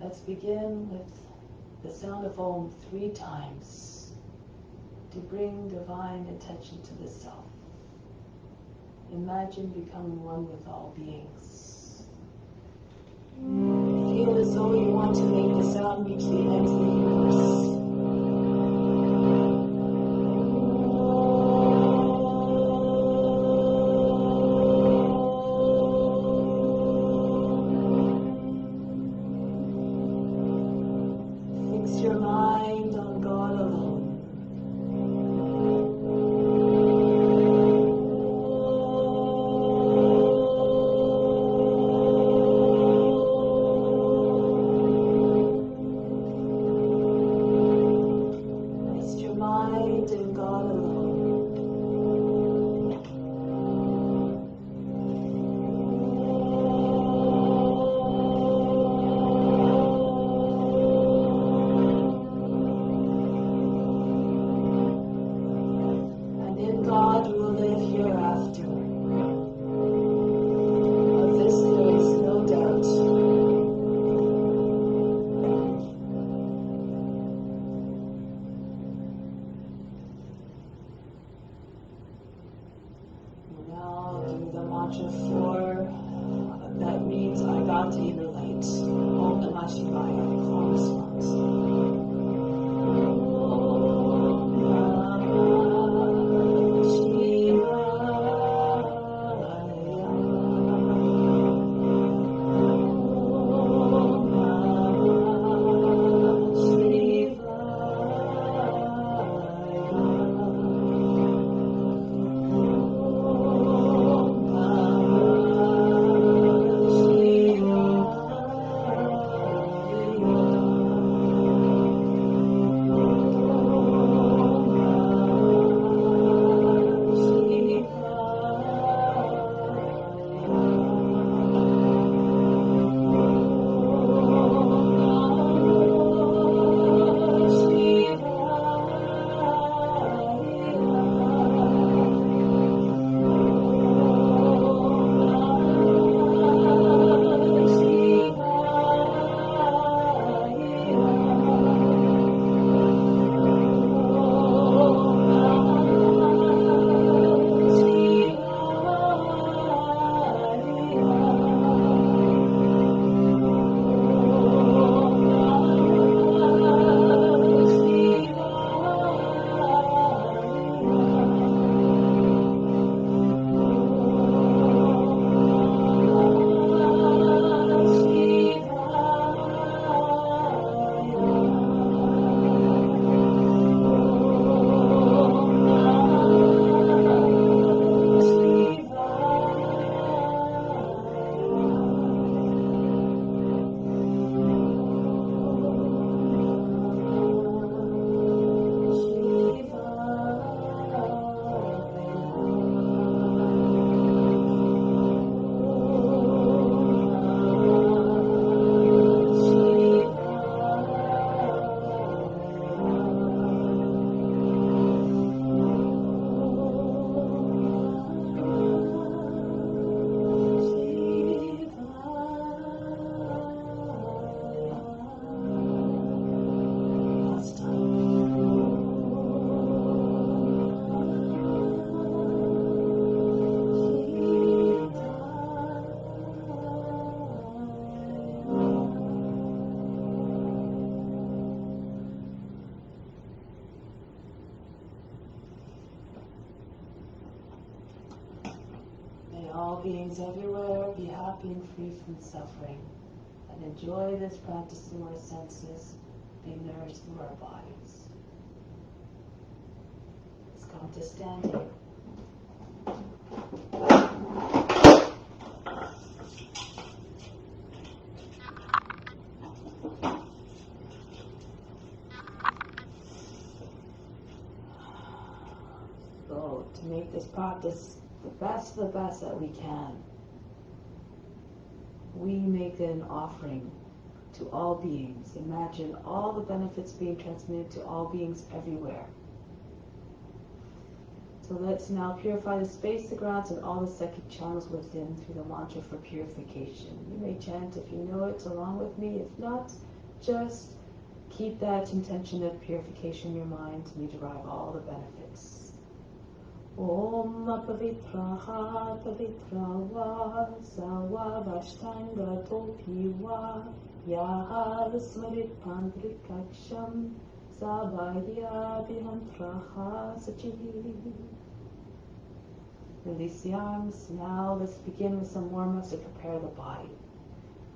Let's begin with the sound of Om 3 times to bring divine attention to the self. Imagine becoming one with all beings. Feel as though you want to make the sound reach the ends of the universe. All beings everywhere be happy and free from suffering, and enjoy this practice through our senses, being nourished through our bodies. Let's come to standing. So, to make this practice the best that we can, we make an offering to all beings. Imagine all the benefits being transmitted to all beings everywhere. So let's now purify the space, the grounds, and all the psychic channels within through the mantra for purification. You may chant if you know it along with me. If not, Just keep that intention of purification in your mind and you derive all the benefits. Om Pavitraha Pavitrava Sawa Vashtanga Topiwa Yaha Smarit Pandrikaksham Sabhaya Vihantraha Sachihi. Release the arms. Now let's begin with some warm-ups to prepare the body.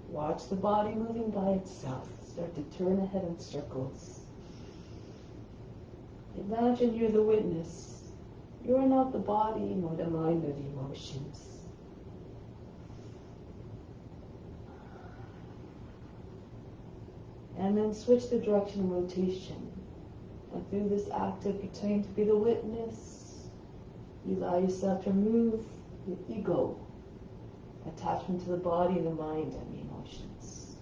Watch the body moving by itself. Start to turn ahead in circles. Imagine you're the witness. You're not the body nor the mind or the emotions. And then switch the direction of rotation. And through this act of pretending to be the witness, you allow yourself to remove your ego, attachment to the body, the mind, and the emotions.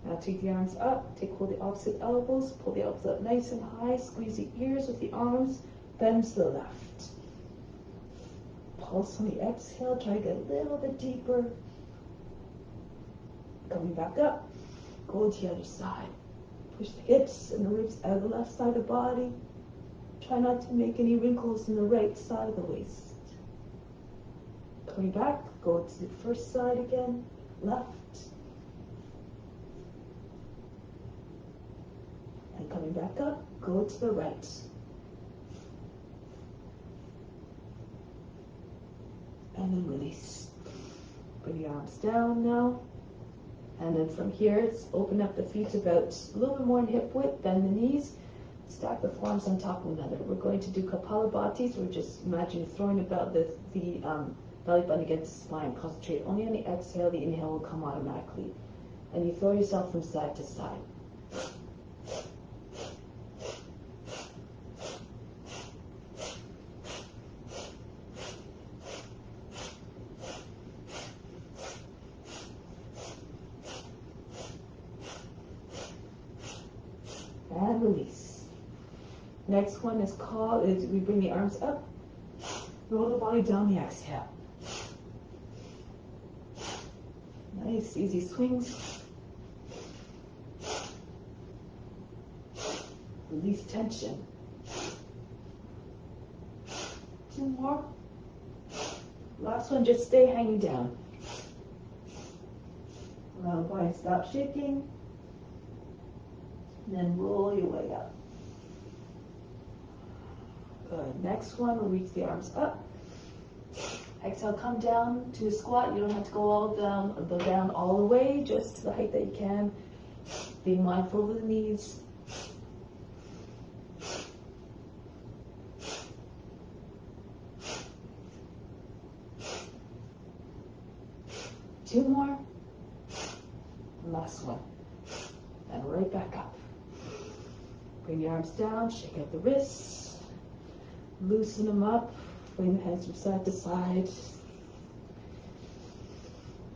Now take the arms up, hold the opposite elbows, pull the elbows up nice and high, squeeze the ears with the arms, bend to the left. Pulse on the exhale, try to get a little bit deeper. Coming back up, go to the other side. Push the hips and the ribs out of the left side of the body. Try not to make any wrinkles in the right side of the waist. Coming back, go to the first side again, left. And coming back up, go to the right. And then release. Bring the arms down now. And then from here, it's open up the feet about a little bit more in hip width, bend the knees. Stack the forearms on top of one another. We're going to do Kapalabhati, so we're just imagine throwing about the belly button against the spine. Concentrate only on the exhale, the inhale will come automatically. And you throw yourself from side to side. And release. Next one is we bring the arms up, roll the body down the exhale. Nice, easy swings. Release tension. 2 more. Last one, just stay hanging down. Allow the body to stop shaking. And then roll your way up. Good. Next one, we'll reach the arms up. Exhale, come down to a squat. You don't have to go down all the way, just to the height that you can. Being mindful of the knees. Two more. Last one. And right back up. Bring your arms down, shake out the wrists. Loosen them up, bring the hands from side to side,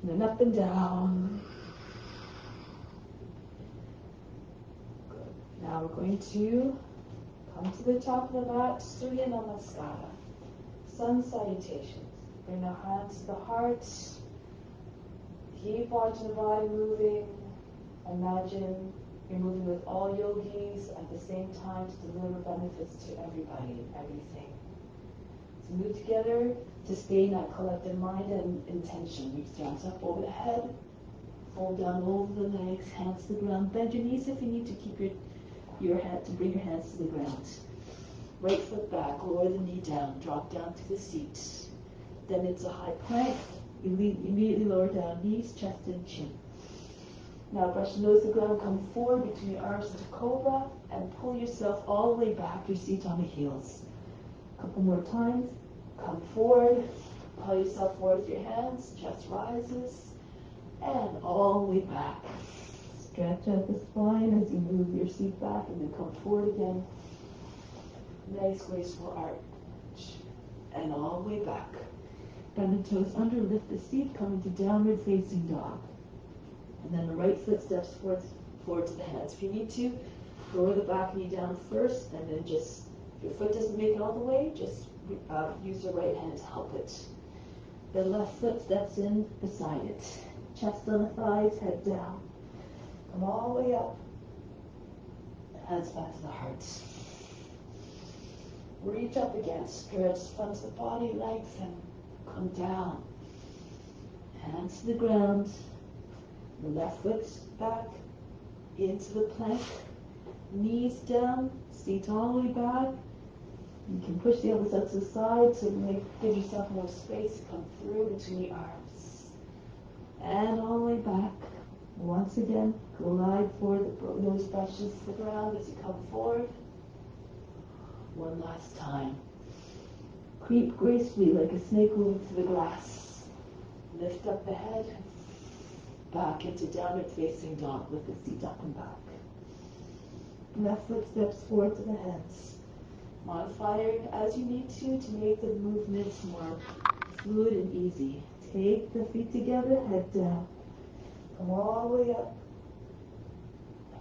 and then up and down. Good. Now we're going to come to the top of the mat, Surya Namaskara, sun salutations. Bring the hands to the heart, keep watching the body moving. Imagine you're moving with all yogis at the same time to deliver benefits to everybody and everything. So move together to stay in that collective mind and intention. Reach the arms up over the head, fold down over the legs, hands to the ground. Bend your knees if you need to keep your head to bring your hands to the ground. Right foot back, lower the knee down, drop down to the seat. Then it's a high plank. You immediately lower down knees, chest, and chin. Now brush the nose to the ground, come forward between your arms into cobra, and pull yourself all the way back, your seat on the heels. A couple more times. Come forward, pull yourself forward with your hands, chest rises, and all the way back. Stretch out the spine as you move your seat back, and then come forward again. Nice graceful arch, and all the way back. Bend the toes under, lift the seat, come into downward facing dog. And then the right foot steps forward to the hands. If you need to, lower the back knee down first, and then just, if your foot doesn't make it all the way, just use your right hand to help it. The left foot steps in beside it. Chest on the thighs, head down. Come all the way up. Hands back to the heart. Reach up again. Stretch front of the body, legs, and come down. Hands to the ground. The left foot back into the plank. Knees down. Seat all the way back. You can push the elbows out to the side to give yourself more space to come through between the arms. And all the way back. Once again, glide forward, the nose brushes the ground as you come forward. One last time. Creep gracefully like a snake moving through the grass. Lift up the head. Back into downward facing dog with the seat up and back. Left foot steps forward to the hands. Modifying as you need to make the movements more fluid and easy. Take the feet together, head down. Come all the way up.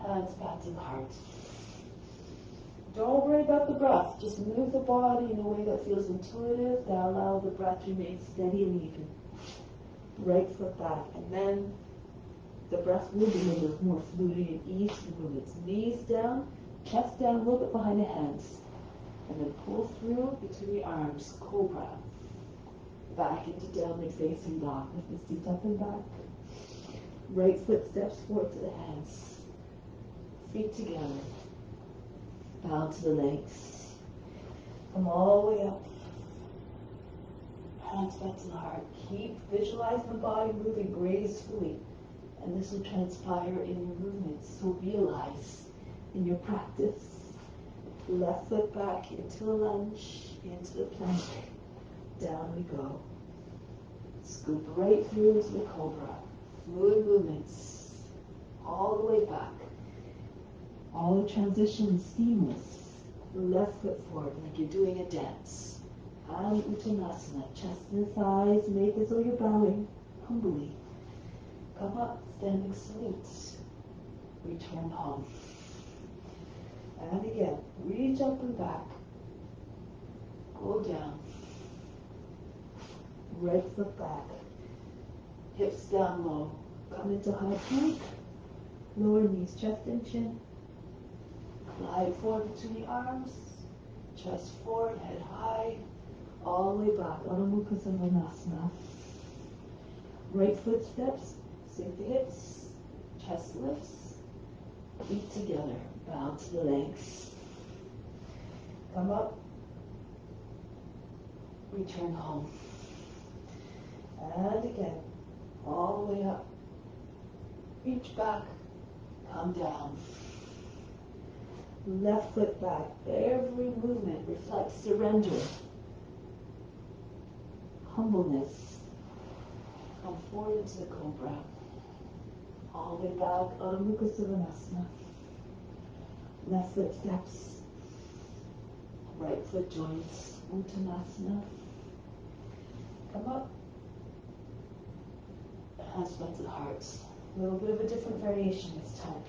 Hands back to the heart. Don't worry about the breath. Just move the body in a way that feels intuitive, that allow the breath to remain steady and even. Right foot back. And then the breath will be a little more fluid and ease the movements. Knees down, chest down, a little bit behind the hands. And then pull through between the arms, cobra. Back into downward facing dog with the seat up and back. Right foot steps forward to the hands. Feet together. Bow to the legs. Come all the way up. Hands back to the heart. Keep visualizing the body moving gracefully. And this will transpire in your movements. So realize in your practice. Left foot back into a lunge, into the plank. Down we go. Scoop right through into the cobra. Fluid movements. All the way back. All the transitions seamless. Left foot forward like you're doing a dance. And Uttanasana. Chest and thighs. Make as though you're bowing humbly. Come up, standing salute. Return home. And again, reach up and back. Go down. Right foot back. Hips down low. Come into high plank. Lower knees, chest and chin. Glide forward between the arms. Chest forward, head high. All the way back. Adho Mukha Svanasana. Right foot steps. Sink the hips. Chest lifts. Feet together. Bow to the legs. Come up. Return home. And again. All the way up. Reach back. Come down. Left foot back. Every movement reflects surrender. Humbleness. Come forward into the cobra. All the way back. Adho Mukha Svanasana. Left foot steps. Right foot joins. Uttanasana. Come up. Hands back to the heart. A little bit of a different variation this time.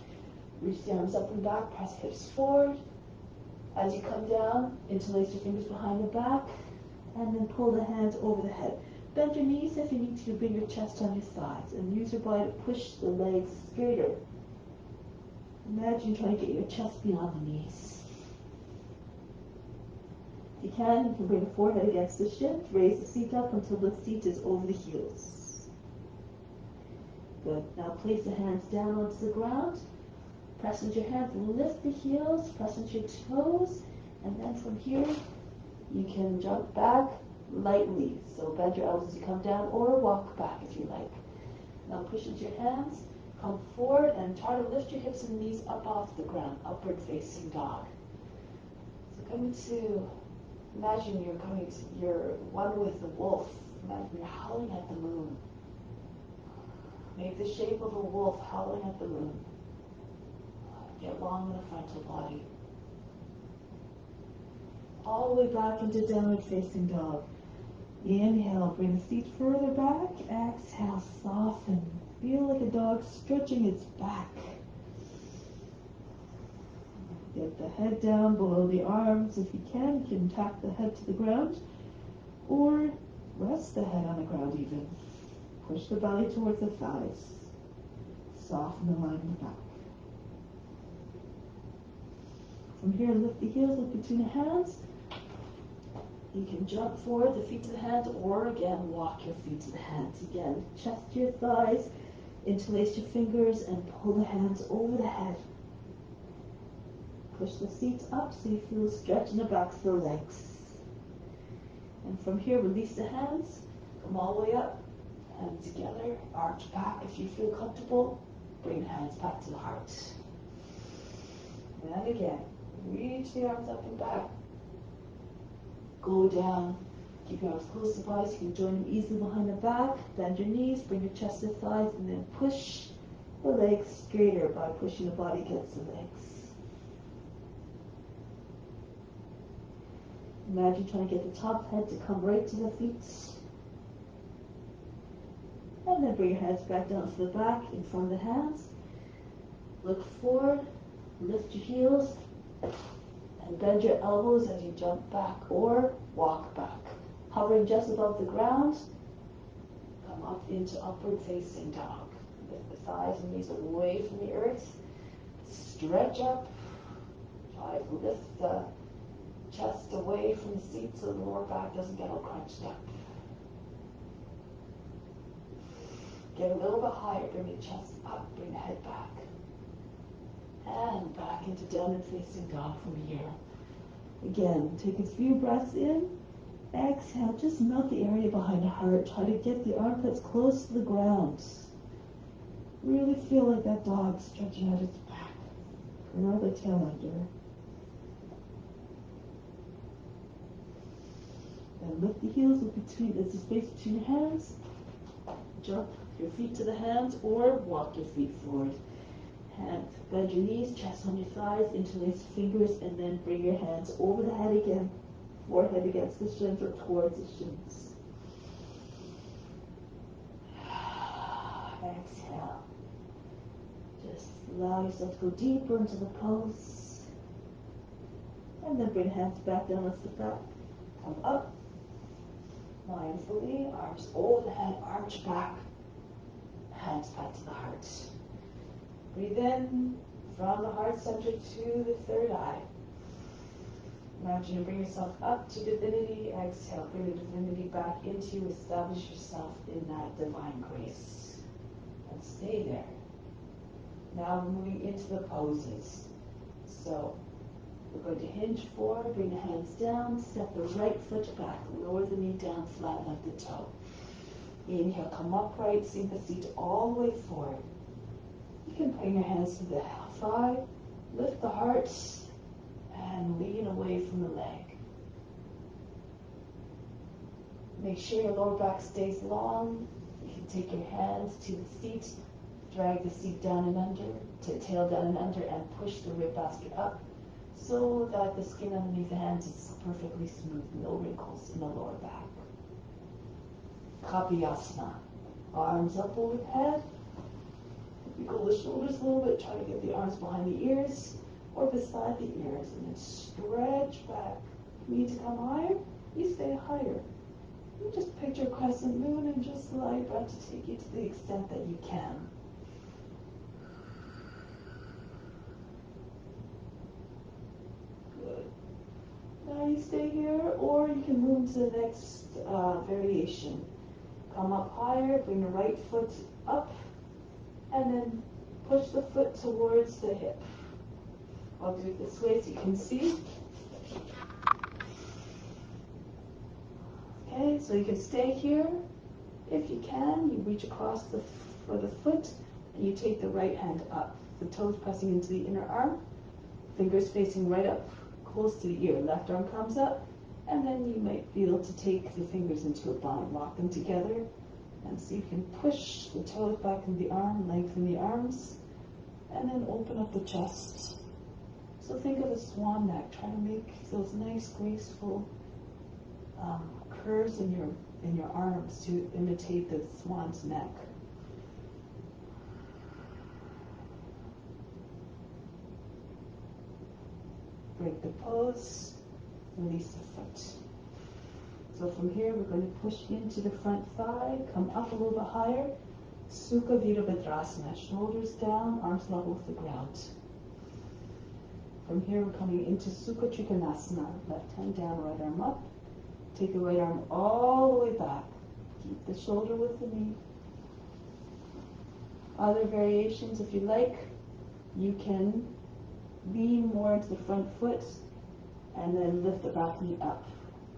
Reach the arms up and back. Press hips forward. As you come down, interlace your fingers behind the back. And then pull the hands over the head. Bend your knees if you need to. Bring your chest on your sides. And use your body to push the legs straighter. Imagine trying to get your chest beyond the knees. If you can bring the forehead against the shins. Raise the seat up until the seat is over the heels. Good. Now place the hands down onto the ground. Press into your hands and lift the heels. Press into your toes. And then from here, you can jump back lightly. So bend your elbows as you come down or walk back if you like. Now push into your hands. Come forward and try to lift your hips and knees up off the ground, upward facing dog. So imagine you're one with the wolf. Imagine you're howling at the moon. Make the shape of a wolf howling at the moon. Get long in the frontal body. All the way back into downward facing dog. Inhale, bring the feet further back. Exhale, soften. Feel like a dog stretching its back. Get the head down below the arms. If you can tap the head to the ground. Or rest the head on the ground even. Push the belly towards the thighs. Soften the line in the back. from here, lift the heels, look between the hands. You can jump forward, the feet to the hands, or again, walk your feet to the hands. Again, chest to your thighs, interlace your fingers, and pull the hands over the head. Push the seat up so you feel a stretch in the backs of the legs. And from here, release the hands, come all the way up, hands together, arch back. If you feel comfortable, bring the hands back to the heart. And again, reach the arms up and back. Go down, keep your arms close to the body so you can join them easily behind the back. Bend your knees, bring your chest to the thighs, and then push the legs straighter by pushing the body against the legs. Imagine trying to get the top head to come right to the feet. And then bring your hands back down to the back in front of the hands. Look forward, lift your heels, and bend your elbows as you jump back or walk back. Hovering just above the ground, come up into upward facing dog. Lift the thighs and knees away from the earth. Stretch up. Try to lift the chest away from the seat so the lower back doesn't get all crunched up. Get a little bit higher, bring the chest up, bring the head back. And back into downward facing dog from here. Again, take a few breaths in. Exhale, just melt the area behind the heart. Try to get the armpits close to the ground. Really feel like that dog stretching out its back. Curl the tail under. And lift the heels between, there's a space between your hands. Jump your feet to the hands or walk your feet forward. Hand, bend your knees, chest on your thighs, interlace fingers, and then bring your hands over the head again. Forehead against the shins or towards the shins. Exhale. Just allow yourself to go deeper into the pose. And then bring hands back down, let's sit back. Come up. Mindfully, arms over the head, arch back. Hands back to the heart. Breathe in from the heart center to the third eye. Imagine you bring yourself up to divinity. Exhale, bring the divinity back into you. Establish yourself in that divine grace. And stay there. Now we're moving into the poses. So we're going to hinge forward, bring the hands down, step the right foot back, lower the knee down, flatten out the toe. Inhale, come upright, sink the seat all the way forward. You can bring your hands to the thigh, lift the heart, and lean away from the leg. Make sure your lower back stays long. You can take your hands to the seat, drag the seat down and under, tail down and under, and push the rib basket up so that the skin underneath the hands is perfectly smooth, no wrinkles in the lower back. Kapiyasana. Arms up overhead. Wiggle the shoulders a little bit, try to get the arms behind the ears or beside the ears, and then stretch back. If you need to come higher, you stay higher. You just picture a crescent moon and just allow your breath to take you to the extent that you can. Good. Now you stay here, or you can move to the next variation. Come up higher, bring the right foot up, and then push the foot towards the hip. I'll do it this way so you can see. Okay, so you can stay here. If you can, you reach across for the foot, and you take the right hand up. The toes pressing into the inner arm, fingers facing right up, close to the ear. Left arm comes up, and then you might be able to take the fingers into a bind, lock them together, and see if you can push the toes back into the arm, lengthen the arms, and then open up the chest. So think of a swan neck. Try to make those nice, graceful curves in your arms to imitate the swan's neck. Break the pose, release the foot. So from here, we're going to push into the front thigh, come up a little bit higher. Sukha Virabhadrasana, shoulders down, arms level with the ground. From here, we're coming into Sukha Trikonasana. Left hand down, right arm up. Take the right arm all the way back. Keep the shoulder with the knee. Other variations, if you like, you can lean more into the front foot and then lift the back knee up.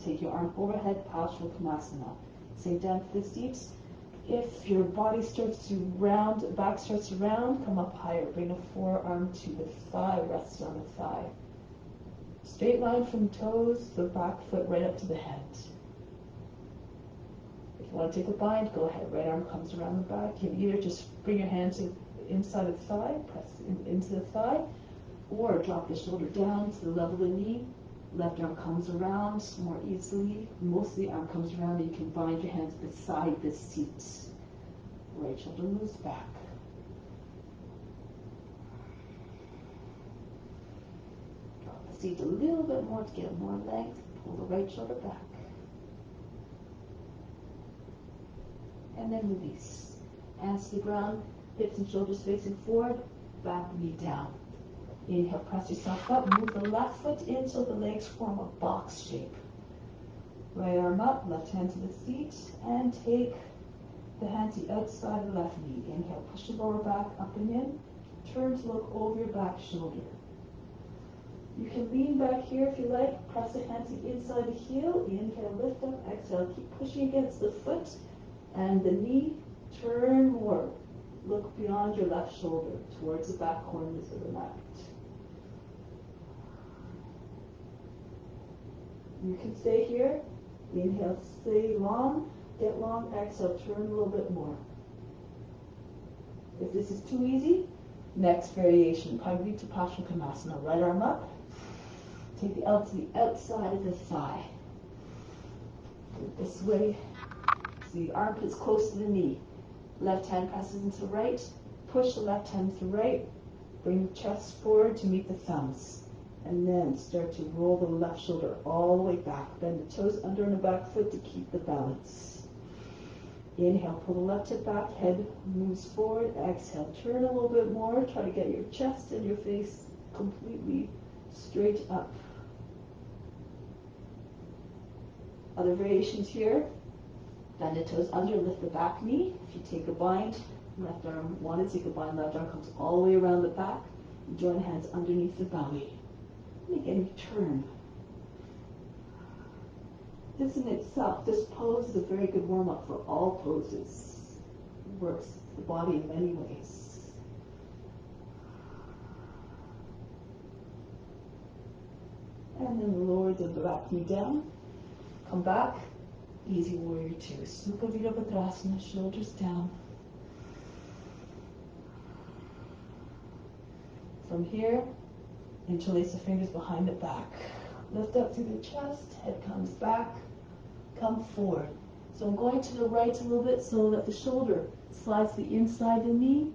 Take your arm overhead, Paschimottanasana. Sink down to the seat. If your body starts to round, back starts to round, come up higher. Bring the forearm to the thigh, rest on the thigh. Straight line from toes, the back foot right up to the head. If you want to take a bind, go ahead. Right arm comes around the back. You can either just bring your hand to inside the thigh, press into the thigh, or drop the shoulder down to the level of the knee. Left arm comes around more easily. Most of the arm comes around and you can bind your hands beside the seat. Right shoulder moves back. Drop the seat a little bit more to get more length. Pull the right shoulder back. And then release. Hands to the ground, hips and shoulders facing forward, back knee down. Inhale, press yourself up, move the left foot in so the legs form a box shape. Right arm up, left hand to the seat, and take the hand to the outside of the left knee. Inhale, push the lower back up and in. Turn to look over your back shoulder. You can lean back here if you like. Press the hand to the inside the heel. Inhale, lift up, exhale. Keep pushing against the foot and the knee. Turn more. Look beyond your left shoulder towards the back corners of the mat. You can stay here. Inhale, stay long. Get long. Exhale, turn a little bit more. If this is too easy, next variation, Parivrtta Paschimottanasana. Right arm up. Take the L to the outside of the thigh. This way, so the armpit's close to the knee. Left hand presses into the right. Push the left hand to the right. Bring the chest forward to meet the thumbs. And then start to roll the left shoulder all the way back. Bend the toes under and the back foot to keep the balance. Inhale, pull the left hip back, head moves forward. Exhale, turn a little bit more. Try to get your chest and your face completely straight up. Other variations here. Bend the toes under, lift the back knee. If you take a bind, left arm, want to take a bind, left arm comes all the way around the back. Join hands underneath the belly. And again, turn. This in itself, this pose is a very good warm-up for all poses. It works the body in many ways. And then lower the back knee down. Come back. Easy warrior two. Sukha Virabhadrasana, shoulders down. From here, interlace the fingers behind the back. Lift up through the chest, head comes back, come forward. So I'm going to the right a little bit so that the shoulder slides to the inside of the knee.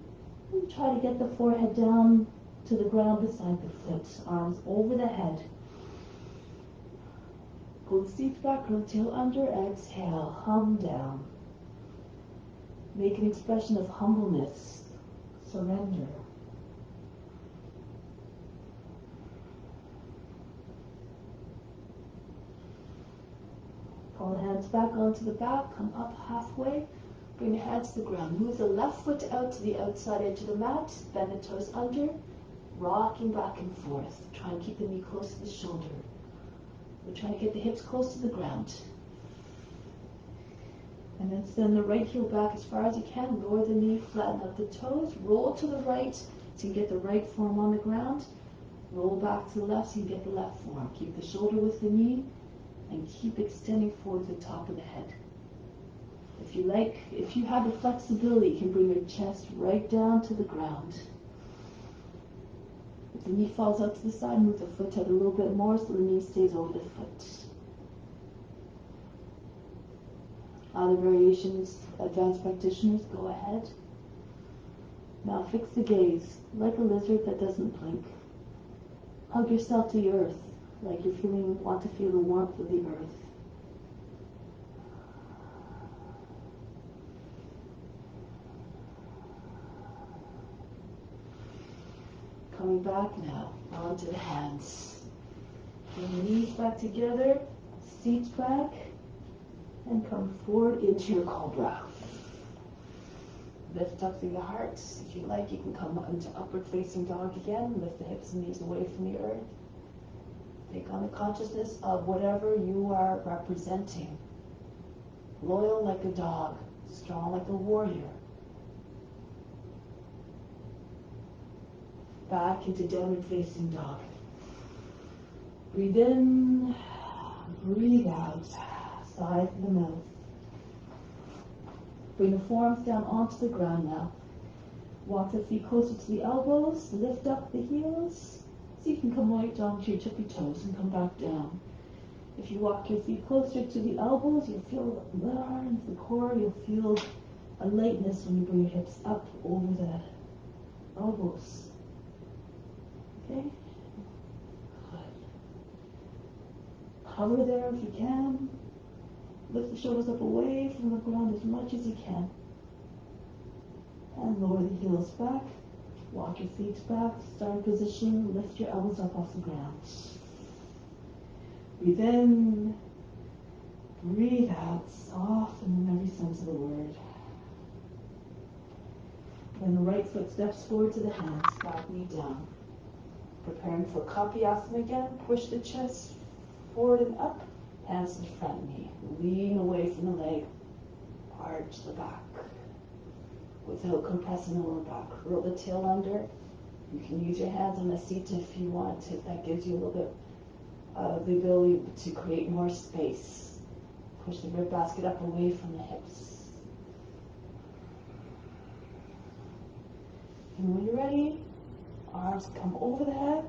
And try to get the forehead down to the ground beside the foot. Arms over the head. Pull the seat back, curl the tail under, exhale, hum down. Make an expression of humbleness, surrender. Pull the hands back onto the back, come up halfway, bring your hands to the ground. Move the left foot out to the outside edge of the mat, bend the toes under, rocking back and forth. Try and keep the knee close to the shoulder. We're trying to get the hips close to the ground. And then send the right heel back as far as you can. Lower the knee, flatten out the toes. Roll to the right so you get the right form on the ground. Roll back to the left so you get the left form. Keep the shoulder with the knee and keep extending forward to the top of the head. If you like, if you have the flexibility, you can bring your chest right down to the ground. If the knee falls out to the side, move the foot out a little bit more so the knee stays over the foot. Other variations, advanced practitioners, go ahead. Now fix the gaze, like a lizard that doesn't blink. Hug yourself to the earth, like you want to feel the warmth of the earth. coming back now onto the hands. Bring the knees back together, seat back, and come forward into your cobra. Lift up through the heart. If you like, you can come into upward facing dog again. Lift the hips and knees away from the earth. Take on the consciousness of whatever you are representing. Loyal like a dog, strong like a warrior. Back into downward facing dog. Breathe in, breathe out, sigh through the mouth. Bring the forearms down onto the ground now. Walk the feet closer to the elbows, lift up the heels. So you can come right down to your tippy toes and come back down. If you walk your feet closer to the elbows, you'll feel the arms, the core, you'll feel a lightness when you bring your hips up over the elbows. Okay? Good. Hover there if you can. Lift the shoulders up away from the ground as much as you can. And lower the heels back. Walk your feet back, starting position, lift your elbows up off the ground. Breathe in, breathe out, soften in every sense of the word. Then the right foot steps forward to the hands, back knee down. Preparing for Kapiyasana again, push the chest forward and up, hands to the front knee. Lean away from the leg, arch the back. Without compressing the lower back. Curl the tail under. You can use your hands on the seat if you want to. That gives you a little bit of the ability to create more space. Push the rib basket up away from the hips. And when you're ready, arms come over the head.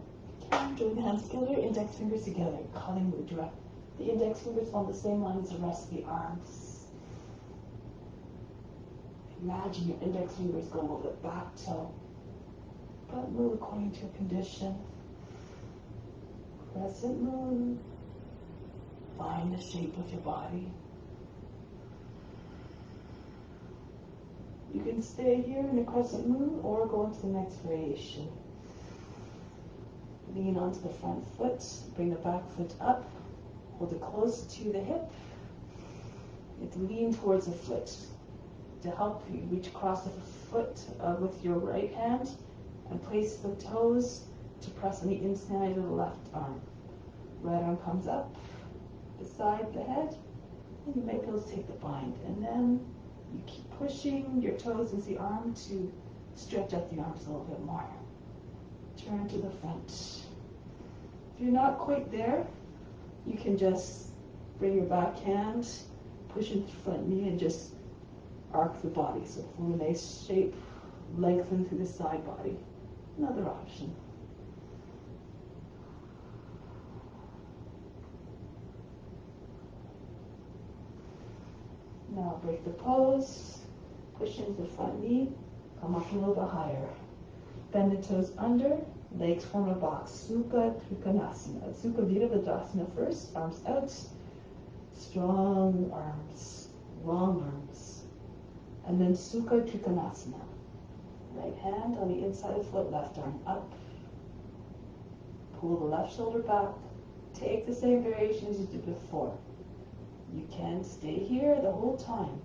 Join the hands together, index fingers together. Calling direct. The index fingers on the same line as the rest of the arms. Imagine your index fingers going over the back toe, but move according to your condition. Crescent moon. Find the shape of your body. You can stay here in the crescent moon or go into the next variation. Lean onto the front foot, bring the back foot up, hold it close to the hip. You have to lean towards the foot. To help you reach across the foot with your right hand and place the toes to press on the inside of the left arm. Right arm comes up beside the head, and you make those take the bind. And then you keep pushing your toes into the arm to stretch out the arms a little bit more. Turn to the front. If you're not quite there, you can just bring your back hand, push into the front knee, and just arc the body, so form a nice shape, lengthen through the side body. Another option. Now break the pose, push into the front knee, come up a little bit higher. Bend the toes under, legs form a box. Sukha Trikonasana. Sukha Virabhadasana first, arms out, strong arms, long arms. And then Sukha Trikonasana. Right hand on the inside of the foot, left arm up. Pull the left shoulder back. Take the same variation as you did before. You can stay here the whole time.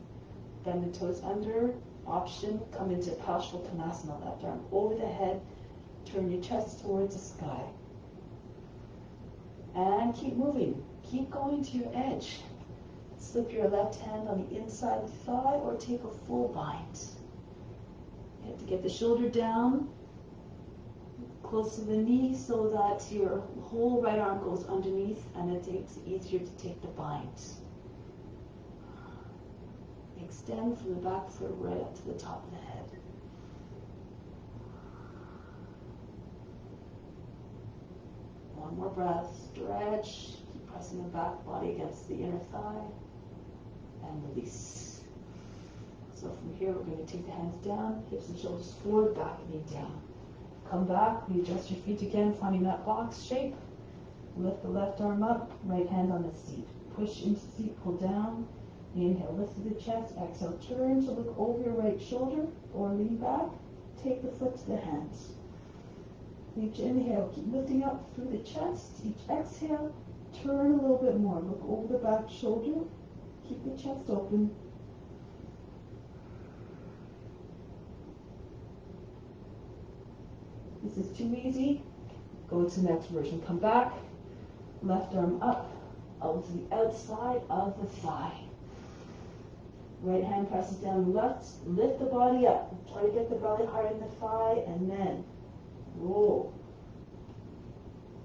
Bend the toes under. Option, come into Paschimottanasana, left arm over the head. Turn your chest towards the sky. And keep moving. Keep going to your edge. Slip your left hand on the inside of the thigh or take a full bind. You have to get the shoulder down close to the knee so that your whole right arm goes underneath and it takes easier to take the bind. Extend from the back foot right up to the top of the head. One more breath, stretch, keep pressing the back body against the inner thigh, and release. So from here we're going to take the hands down, hips and shoulders forward, back knee down. Come back, readjust your feet again, finding that box shape. Lift the left arm up, right hand on the seat. Push into the seat, pull down. Inhale, lift to the chest. Exhale, turn to look over your right shoulder or lean back. Take the foot to the hands. Each inhale, keep lifting up through the chest. Each exhale, turn a little bit more. Look over the back shoulder. Keep the chest open. This is too easy. Go to the next version. Come back. Left arm up, out to the outside of the thigh. Right hand presses down the left. Lift the body up. Try to get the belly higher in the thigh, and then roll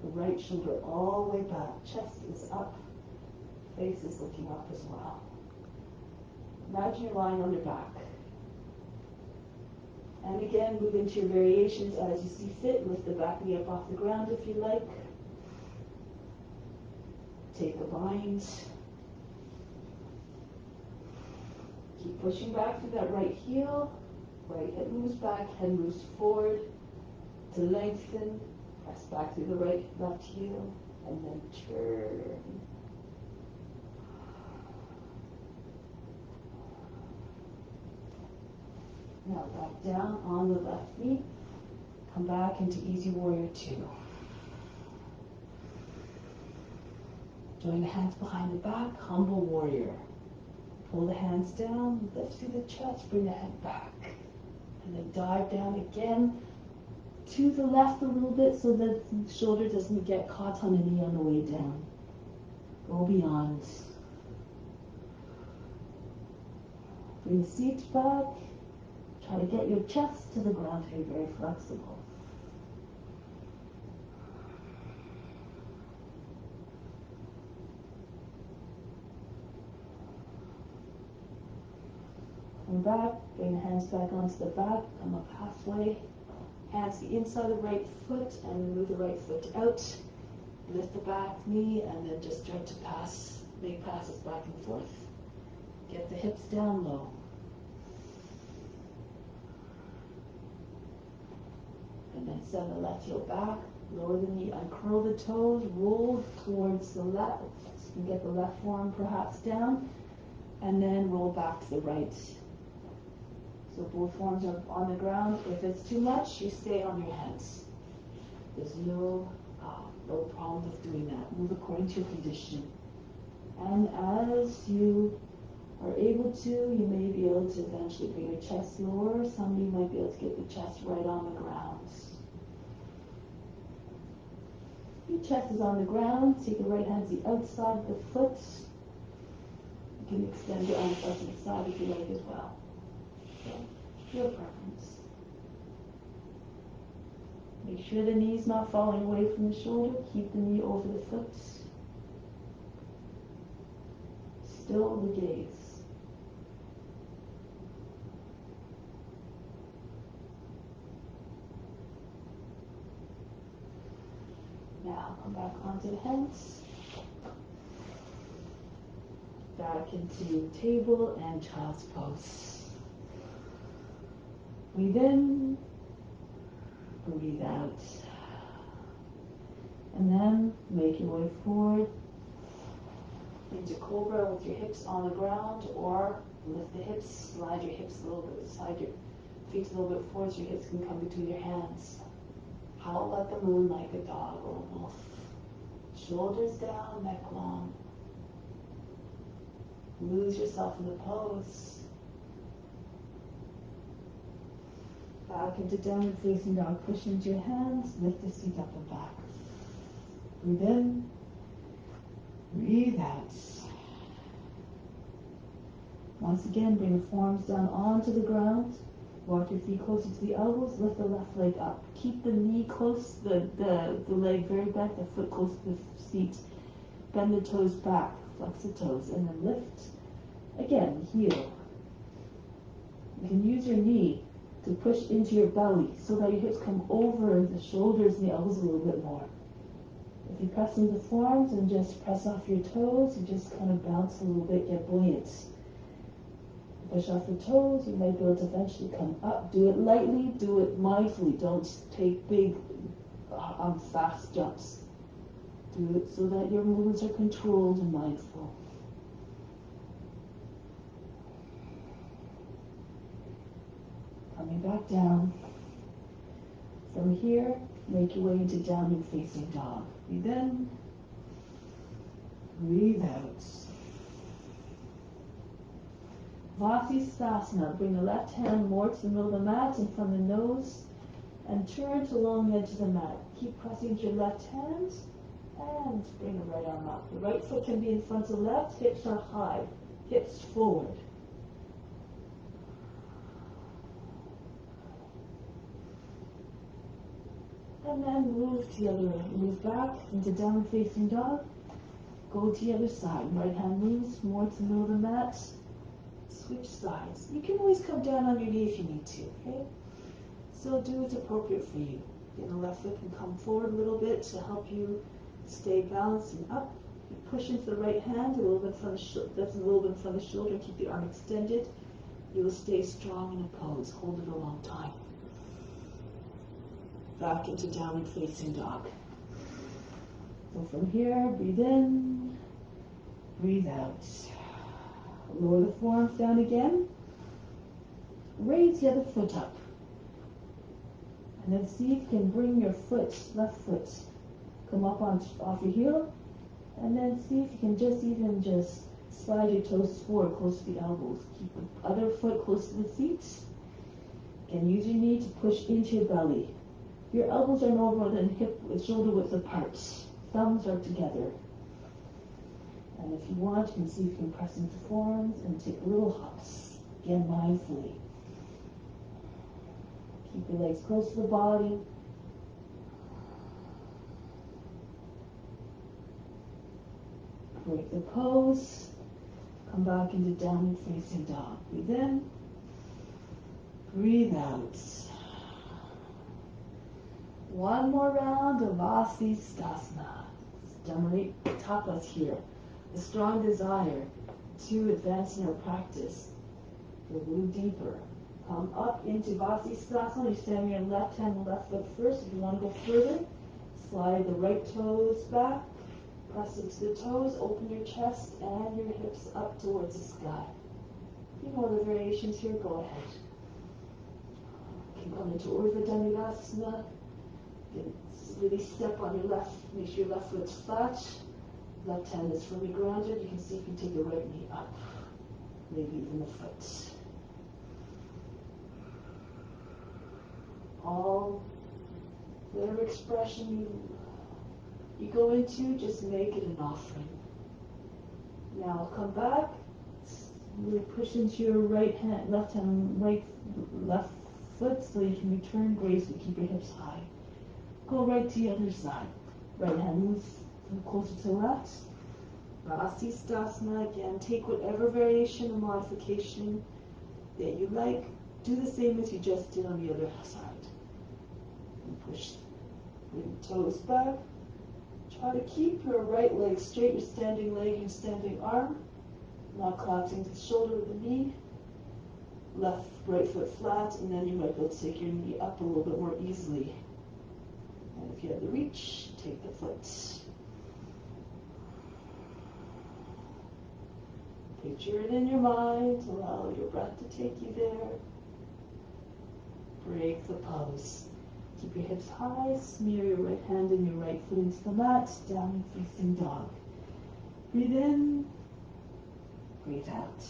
the right shoulder all the way back. Chest is up. Face is looking up as well. Imagine you're lying on your back. And again, move into your variations as you see fit. Lift the back knee up off the ground if you like. Take a bind. Keep pushing back through that right heel. Right hip moves back, head moves forward to lengthen. Press back through the right, left heel, and then turn. Now back down on the left knee. Come back into Easy Warrior 2. Join the hands behind the back, Humble Warrior. Pull the hands down, lift through the chest, bring the head back. And then dive down again to the left a little bit so that the shoulder doesn't get caught on the knee on the way down. Go beyond. Bring the seat back. Try to get your chest to the ground here, very flexible. Come back, bring the hands back onto the back, come up halfway. Hands the inside of the right foot and move the right foot out. Lift the back knee and then just start to pass, make passes back and forth. Get the hips down low. And then send the left heel back, lower the knee, uncurl the toes, roll towards the left. So you can get the left forearm perhaps down, and then roll back to the right. So both forearms are on the ground. If it's too much, you stay on your hands. There's no problem with doing that. Move according to your condition. And as you are able to, you may be able to eventually bring your chest lower. Some of you might be able to get the chest right on the ground. Your chest is on the ground. Take the right hand to the outside of the foot. You can extend your arms out to the side if you like as well. Your preference. Make sure the knee's not falling away from the shoulder. Keep the knee over the foot. Still the gaze. Now come back onto the hands. Back into table and child's pose. Breathe in, breathe out. And then make your way forward into cobra with your hips on the ground, or lift the hips, slide your hips a little bit, slide your feet a little bit forward so your hips can come between your hands. Howl at the moon like a dog or a wolf. Shoulders down, neck long. Lose yourself in the pose. Back into downward facing dog. Push into your hands. Lift the seat up and back. Breathe in. Breathe out. Once again, bring the forearms down onto the ground. Walk your feet closer to the elbows. Lift the left leg up. Keep the knee close, the leg very bent, the foot close to the seat. Bend the toes back. Flex the toes. And then lift. Again, heel. You can use your knee to push into your belly so that your hips come over the shoulders and the elbows a little bit more. If you press into the forearms and just press off your toes, you just kind of bounce a little bit, get buoyant. Push off the toes, you might be able to eventually come up. Do it lightly, do it mindfully. Don't take big, fast jumps. Do it so that your movements are controlled and mindful. Coming back down. From here, Make your way into downward facing dog. Breathe in. Breathe out. Vasisthasana. Bring the left hand more to the middle of the mat and from the nose and turn to long edge of the mat. Keep pressing into your left hand and bring the right arm up. The right foot can be in front of the left. Hips are high. Hips forward. And then move to the other, move back into downward facing dog. Go to the other side. Right hand moves more to the middle of the mat. Switch sides. You can always come down on your knee if you need to, okay? So do what's appropriate for you. Then the left foot can come forward a little bit to help you stay balanced and up. You push into the right hand, a little bit from the that's a little bit from the shoulder. Keep the arm extended. You will stay strong in a pose. Hold it a long time. Back into downward facing dog. So from here, breathe in, breathe out. Lower the forearms down again. Raise the other foot up. And then see if you can bring your foot, left foot, come up off your heel. And then see if you can just slide your toes forward close to the elbows. Keep the other foot close to the seat. And use your knee to push into your belly. Your elbows are no more than hip and shoulder width apart. Thumbs are together. And if you want, you can see if you can press into forearms and take little hops. Again, mindfully. Keep your legs close to the body. Break the pose. Come back into downward facing dog. Breathe in. Breathe out. One more round of Vasisthasana. Dhamma tapas here. A strong desire to advance in our practice. We'll move deeper. Come up into Vasisthasana. You stand on your left hand, left foot first. If you want to go further, slide the right toes back. Press into the toes. Open your chest and your hips up towards the sky. If you know the variations here, go ahead. You can come into Urdhva Dhanurasana. Really step on your left, make sure your left foot's flat. Left hand is firmly grounded. You can see if you can take the right knee up, maybe even the foot. All whatever expression you go into, just make it an offering. Now come back. Really push into your right hand, left foot, so you can return gracefully. Keep your hips high. Go right to the other side. Right hand moves closer to the left. Vasisthasana, again, take whatever variation or modification that you like. Do the same as you just did on the other side. And push, bring the toes back. Try to keep your right leg straight, your standing leg and standing arm. Not collapsing to the shoulder with the knee. Right foot flat, and then you might be able to take your knee up a little bit more easily. And if you have the reach, take the foot. Picture it in your mind. Allow your breath to take you there. Break the pose. Keep your hips high. Smear your right hand and your right foot into the mat. Down facing dog. Breathe in. Breathe out.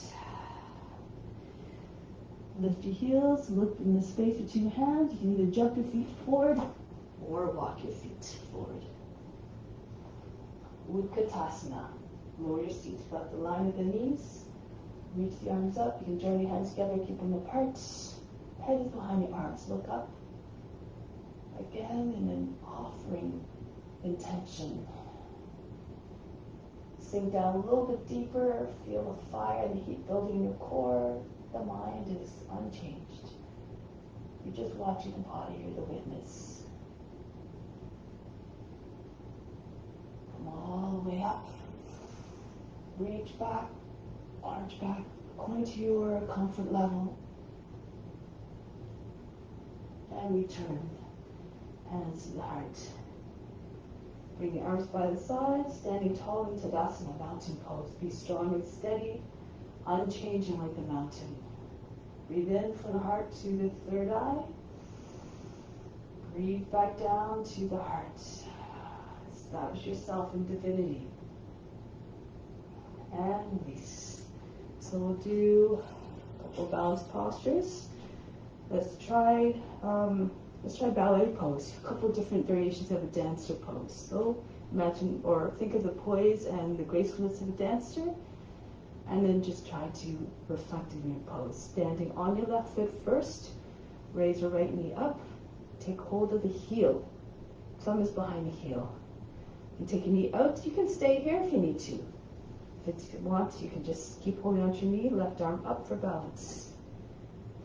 Lift your heels. Look in the space between your hands. You can either jump your feet forward or walk your feet forward. Utkatasana. Lower your seat about the line of the knees. Reach the arms up. You can join your hands together, keep them apart. Head is behind your arms. Look up. Again, and then offering intention. Sink down a little bit deeper. Feel the fire and the heat building in your core. The mind is unchanged. You're just watching the body. You're the witness. All the way up. Reach back, arch back, according to your comfort level. And return. Hands to the heart. Bring your arms by the side, standing tall in Tadasana, mountain pose. Be strong and steady, unchanging like the mountain. Breathe in from the heart to the third eye. Breathe back down to the heart. Establish yourself in divinity. And release. So we'll do a couple balance postures. Let's try ballet pose. A couple different variations of a dancer pose. So imagine or think of the poise and the gracefulness of a dancer, and then just try to reflect in your pose. Standing on your left foot first, raise your right knee up, take hold of the heel. Thumb is behind the heel. You take your knee out, you can stay here if you need to. If you want, you can just keep holding onto your knee, left arm up for balance.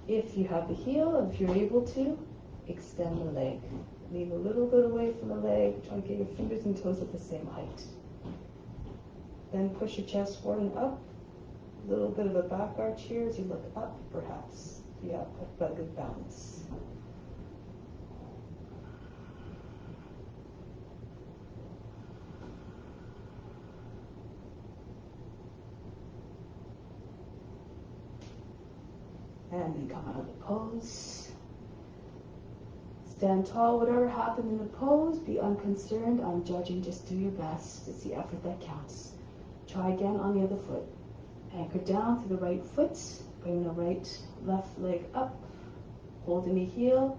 If you have the heel, if you're able to, extend the leg. Lean a little bit away from the leg, try to get your fingers and toes at the same height. Then push your chest forward and up. A little bit of a back arch here as you look up, perhaps. You have a good balance. And then come out of the pose. Stand tall, whatever happened in the pose, be unconcerned, unjudging, just do your best. It's the effort that counts. Try again on the other foot. Anchor down to the right foot, bring the left leg up, hold the knee heel,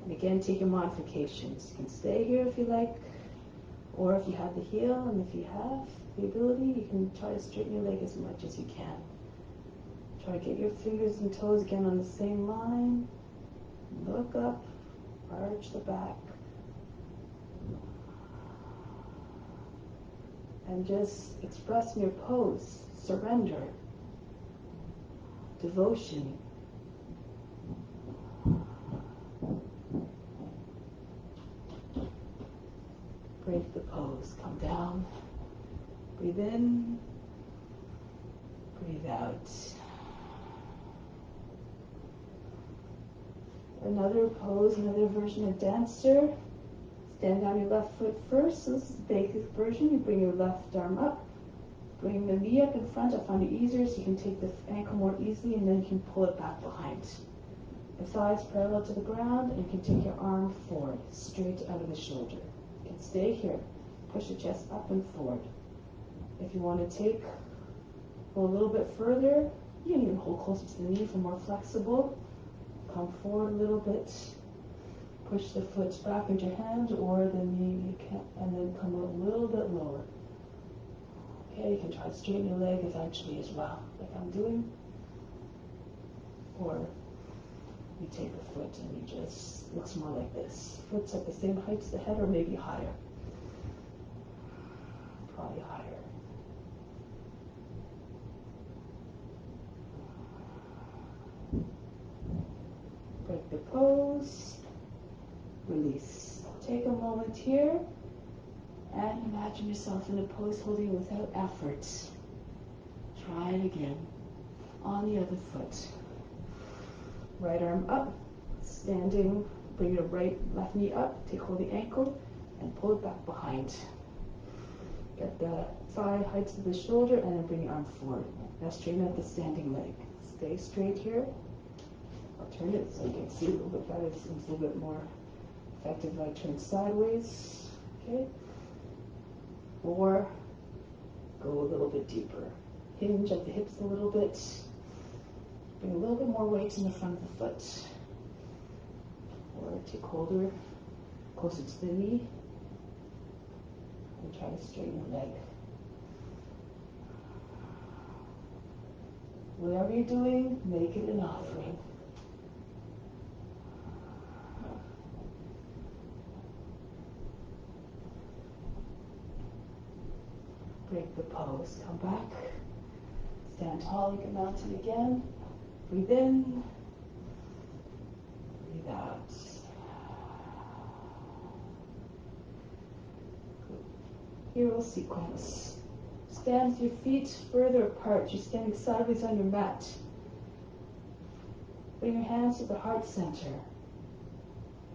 and again take your modifications. You can stay here if you like, or if you have the heel, and if you have the ability, you can try to straighten your leg as much as you can. Try to get your fingers and toes again on the same line. Look up, arch the back. And just express in your pose, surrender, devotion. Break the pose, come down, breathe in, breathe out. Another pose, another version of dancer. Stand on your left foot first. So this is the basic version. You bring your left arm up, bring the knee up in front. I find it easier so you can take the ankle more easily, and then you can pull it back behind. The thighs parallel to the ground, and you can take your arm forward, straight out of the shoulder. You can stay here. Push the chest up and forward. If you want to go a little bit further, you can even hold closer to the knee for more flexible. Come forward a little bit, push the foot back into your hand or the knee, and then come a little bit lower. Okay, you can try to straighten your leg eventually as well, like I'm doing. Or you take the foot and you just, looks more like this. Foot's at the same height as the head or maybe higher. Probably higher. Break the pose, release. Take a moment here and imagine yourself in a pose holding without effort. Try it again. On the other foot. Right arm up, standing, bring your left knee up, take hold of the ankle and pull it back behind. Get the thigh height to the shoulder and then bring your arm forward. Now straighten out the standing leg. Stay straight here. I'll turn it so you can see a little bit better. It seems a little bit more effective if I turn sideways. Okay? Or go a little bit deeper. Hinge at the hips a little bit. Bring a little bit more weight in the front of the foot. Or take hold closer to the knee. And try to straighten the leg. Whatever you're doing, make it an offering. Break the pose. Come back. Stand tall. You can mount it again. Breathe in. Breathe out. Hero sequence. Stand with your feet further apart. You're standing sideways on your mat. Bring your hands to the heart center.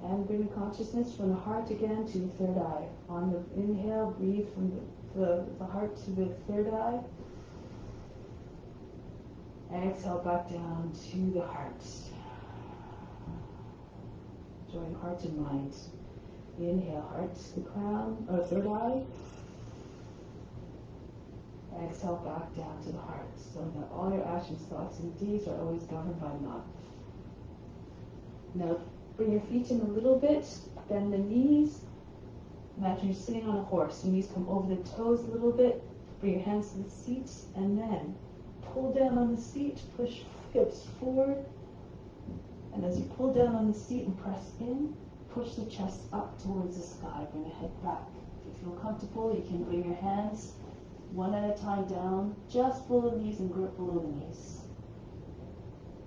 And bring the consciousness from the heart again to the third eye. On the inhale, breathe from the heart to the third eye. And exhale back down to the heart. Join heart and mind. Inhale, heart to the crown, or third eye. Exhale back down to the heart, so that all your actions, thoughts, and deeds are always governed by love. Now, bring your feet in a little bit, bend the knees. Imagine you're sitting on a horse. Your knees come over the toes a little bit. Bring your hands to the seat, and then pull down on the seat, push hips forward. And as you pull down on the seat and press in, push the chest up towards the sky. Bring the head back. If you feel comfortable, you can bring your hands one at a time down, just below the knees and grip below the knees.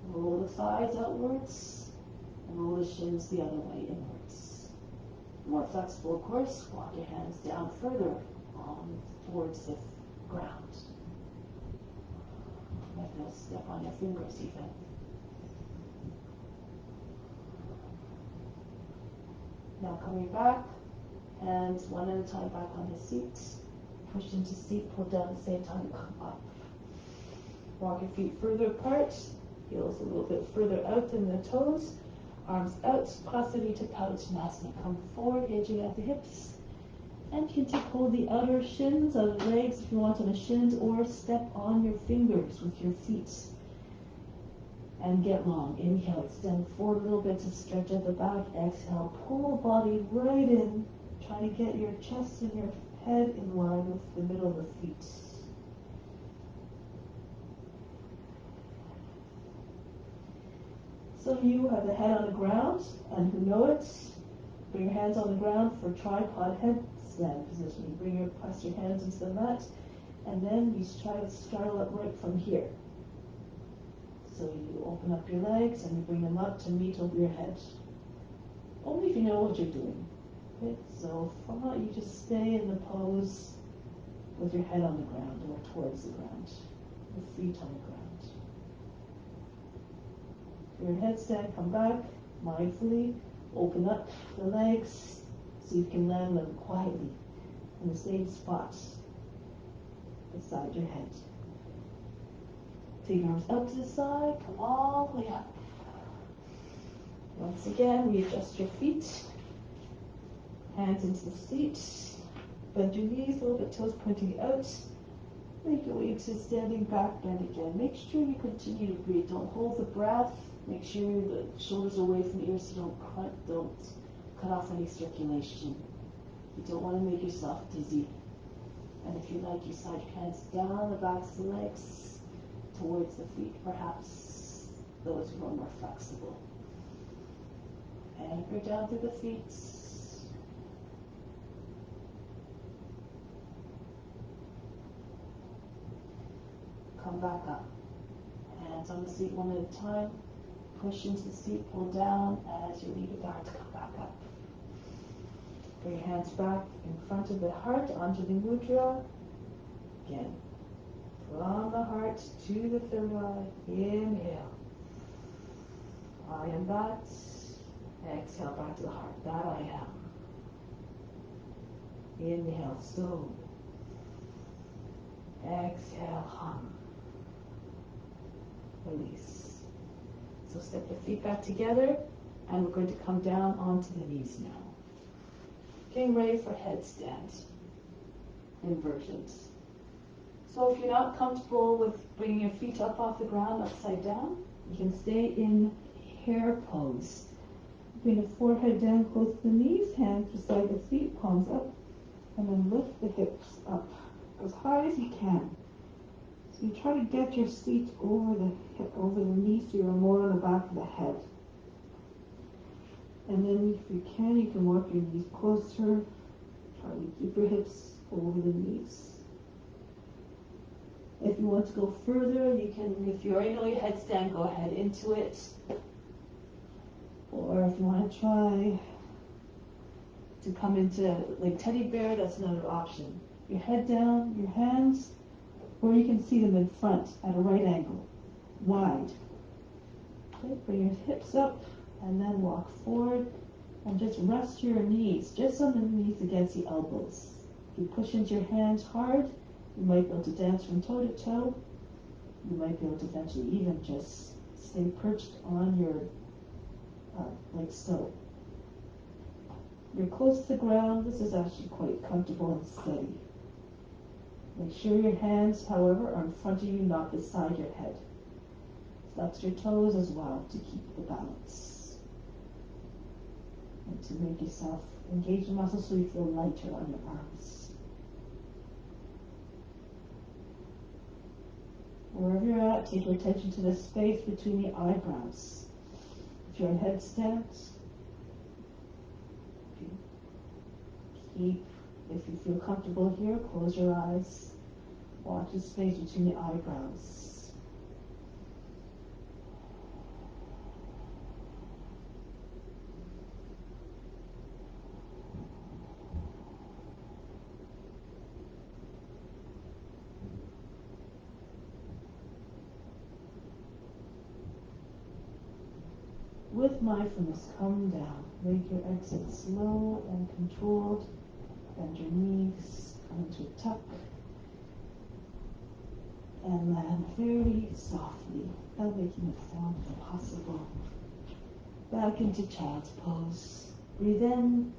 Roll the thighs outwards and roll the shins the other way inwards. More flexible, of course, walk your hands down further towards the ground. Maybe you'll step on your fingers even. Now coming back, hands one at a time back on the seat. Push into seat, pull down at the same time, come up. Walk your feet further apart, heels a little bit further out than the toes. Arms out, Pasarita Padottanasana. Come forward, edging at the hips. And you can hold the outer shins of the legs if you want on the shins, or step on your fingers with your feet. And get long. Inhale, extend forward a little bit to stretch at the back. Exhale, pull the body right in. Try to get your chest and your head in line with the middle of the feet. Some of you have the head on the ground, and who know it, bring your hands on the ground for tripod headstand position. You press your hands into the mat, and then you try to straddle up right from here. So you open up your legs and you bring them up to meet over your head. Only if you know what you're doing. Okay? So from that, you just stay in the pose with your head on the ground or towards the ground, your feet on the ground. For your headstand, come back mindfully, open up the legs so you can land them quietly in the same spot beside your head. Take your arms up to the side, come all the way up. Once again, readjust your feet, hands into the seat, bend your knees a little bit, toes pointing out. Make your way to standing back bend again. Make sure you continue to breathe. Don't hold the breath. Make sure the shoulders are away from the ears so you don't cut off any circulation. You don't want to make yourself dizzy. And if you like, you slide your hands down the backs of the legs towards the feet, perhaps those who are more flexible. Anchor down through the feet. Come back up. Hands on the seat one at a time. Push into the seat, pull down as you leave the heart to come back up. Bring your hands back in front of the heart onto the mudra. Again, from the heart to the third eye. Inhale. I am that. Exhale back to the heart. That I am. Inhale, so. Exhale, hum. Release. So step the feet back together, and we're going to come down onto the knees now. Getting ready for headstand inversions. So if you're not comfortable with bringing your feet up off the ground upside down, you can stay in hare pose. Bring the forehead down close to the knees, hands beside the feet, palms up, and then lift the hips up as high as you can. So you try to get your seat over the knees so you're more on the back of the head. And then if you can walk your knees closer. Try to keep your hips over the knees. If you want to go further, you can, if you already know your headstand, go ahead into it. Or if you want to try to come into like teddy bear, that's another option. Your head down, your hands, or you can see them in front at a right angle, wide. Okay, bring your hips up and then walk forward and just rest your knees just underneath against the elbows. If you push into your hands hard, you might be able to dance from toe to toe. You might be able to eventually even just stay perched on your like so. You're close to the ground. This is actually quite comfortable and steady. Make sure your hands, however, are in front of you, not beside your head. Flex your toes as well to keep the balance. And to make yourself engage the muscles so you feel lighter on your arms. Wherever you're at, take your attention to the space between the eyebrows. If you're in headstands, if you feel comfortable here, close your eyes. Watch the space between the eyebrows. With mindfulness, come down. Make your exit slow and controlled. Bend your knees, come into a tuck. And land very softly, without making it sound impossible. Back into child's pose. Breathe in.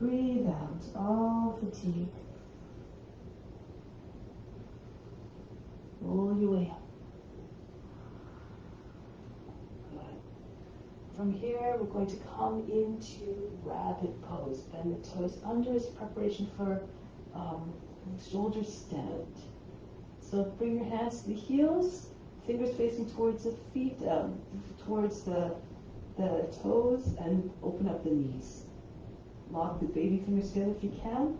Breathe out all fatigue. Roll your way up. From here, we're going to come into rabbit pose. Bend the toes under as preparation for shoulder stand. So bring your hands to the heels, fingers facing towards the feet, towards the toes, and open up the knees. Lock the baby fingers together if you can,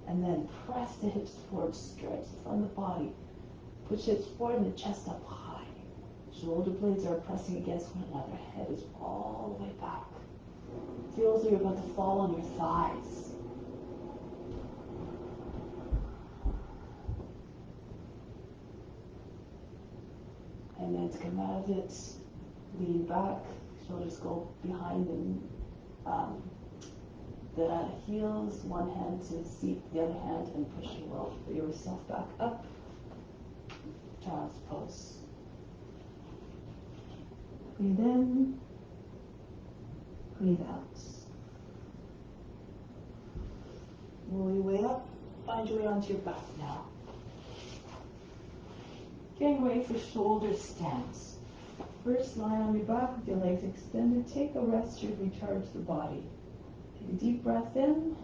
and then press the hips forward, stretch the front of the body. Push hips forward and the chest up high. Shoulder blades are pressing against one another. Head is all the way back. Feels like you're about to fall on your thighs. And then to come out of it, lean back. Shoulders go behind the heels. One hand to the seat, the other hand, and push yourself back up. Child's pose. Breathe in, breathe out. Roll your way up, find your way onto your back now. Getting ready for shoulder stands. First, lie on your back with your legs extended. Take a rest here to recharge the body. Take a deep breath in.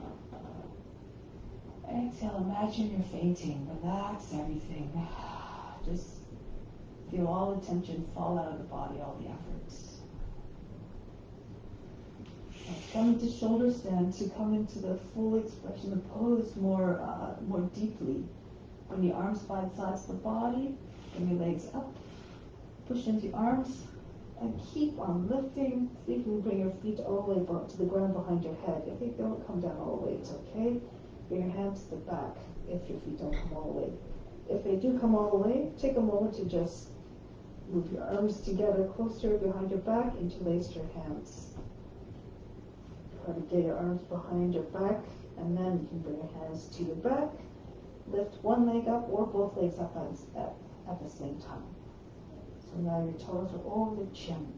Exhale, imagine you're fainting. Relax everything. Just feel all the tension fall out of the body, all the efforts. Come to shoulder stand to come into the full expression of pose more deeply. Bring your arms by the sides of the body, bring your legs up, push into your arms, and keep on lifting. See if you can bring your feet all the way to the ground behind your head. If they don't come down all the way, it's okay. Bring your hands to the back if your feet don't come all the way. If they do come all the way, take a moment to just move your arms together closer behind your back, interlace your hands. Try to get your arms behind your back, and then you can bring your hands to your back. Lift one leg up or both legs up at the same time. So now your toes are over the chin.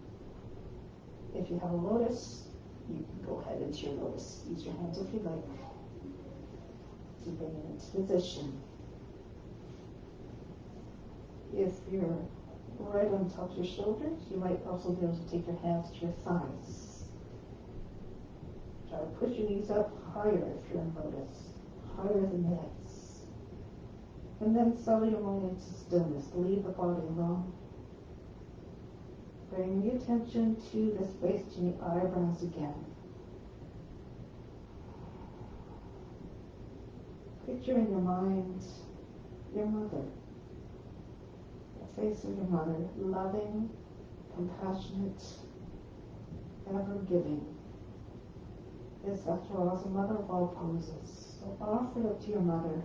If you have a lotus, you can go ahead into your lotus. Use your hands if you like to bring it into position. If you're right on top of your shoulders, you might also be able to take your hands to your thighs. Try to push your knees up higher if you're in lotus, higher than the hips. And then settle your mind into stillness. Leave the body alone. Bring the attention to the space between the eyebrows again. Picture in your mind your mother. The face of your mother, loving, compassionate, ever-giving. Is, after all, is the mother of all poses. So offer it up to your mother.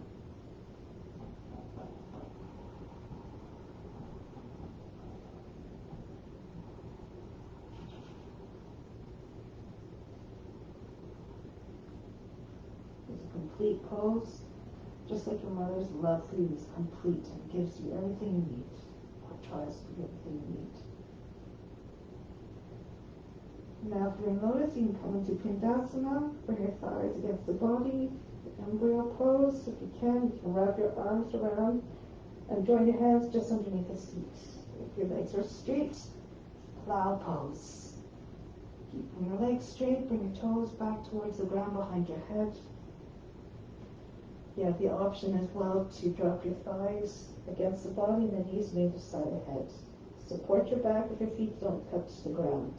It's a complete pose, just like your mother's love for you is complete and gives you everything you need, or tries to give everything you need. Now if you're noticing, come into Pindasana, bring your thighs against the body, embryo pose. If you can wrap your arms around and join your hands just underneath the feet. If your legs are straight, plow pose. Keep your legs straight, bring your toes back towards the ground behind your head. You have the option as well to drop your thighs against the body and the knees on either side of the head. Support your back if your feet don't touch the ground.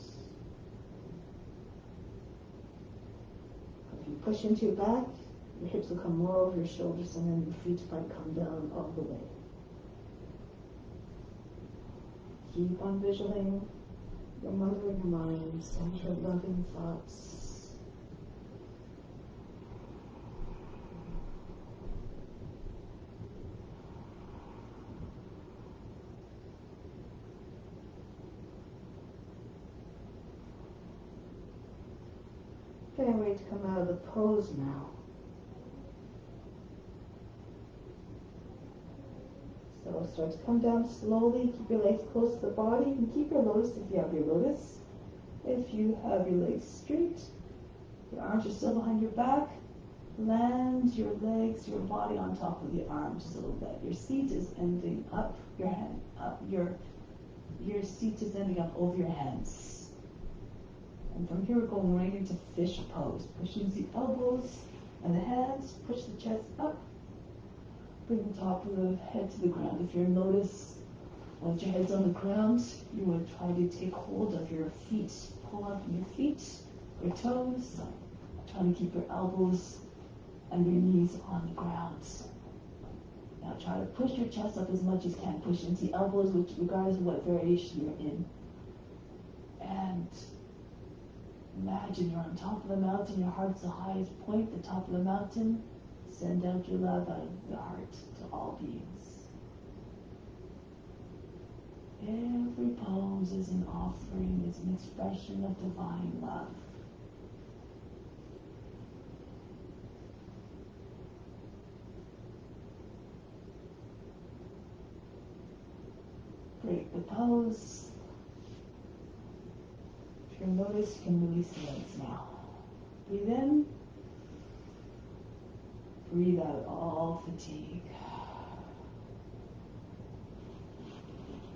If you push into your back, your hips will come more over your shoulders and then your feet might come down all the way. Keep on visualizing your mother in your mind, send your loving thoughts. Getting ready to come out of the pose now. So start to come down slowly. Keep your legs close to the body. You can keep your lotus if you have your lotus. If you have your legs straight, your arms are still behind your back. Land your legs, your body on top of the arms a little bit. Your seat is ending up, your hand up. Your seat is ending up over your hands. And from here we're going right into fish pose. Pushing the elbows and the hands, push the chest up. Bring the top of the head to the ground. If you're lotus, once your head's on the ground, you would try to take hold of your feet. Pull up your feet, your toes. Trying to keep your elbows and your knees on the ground. Now try to push your chest up as much as you can. Push into the elbows, which regardless of what variation you're in. And imagine you're on top of the mountain, your heart's the highest point, the top of the mountain. Send out your love out of the heart to all beings. Every pose is an offering, is an expression of divine love. Break the pose. If you notice, you can release the legs now. Breathe in. Breathe out all fatigue.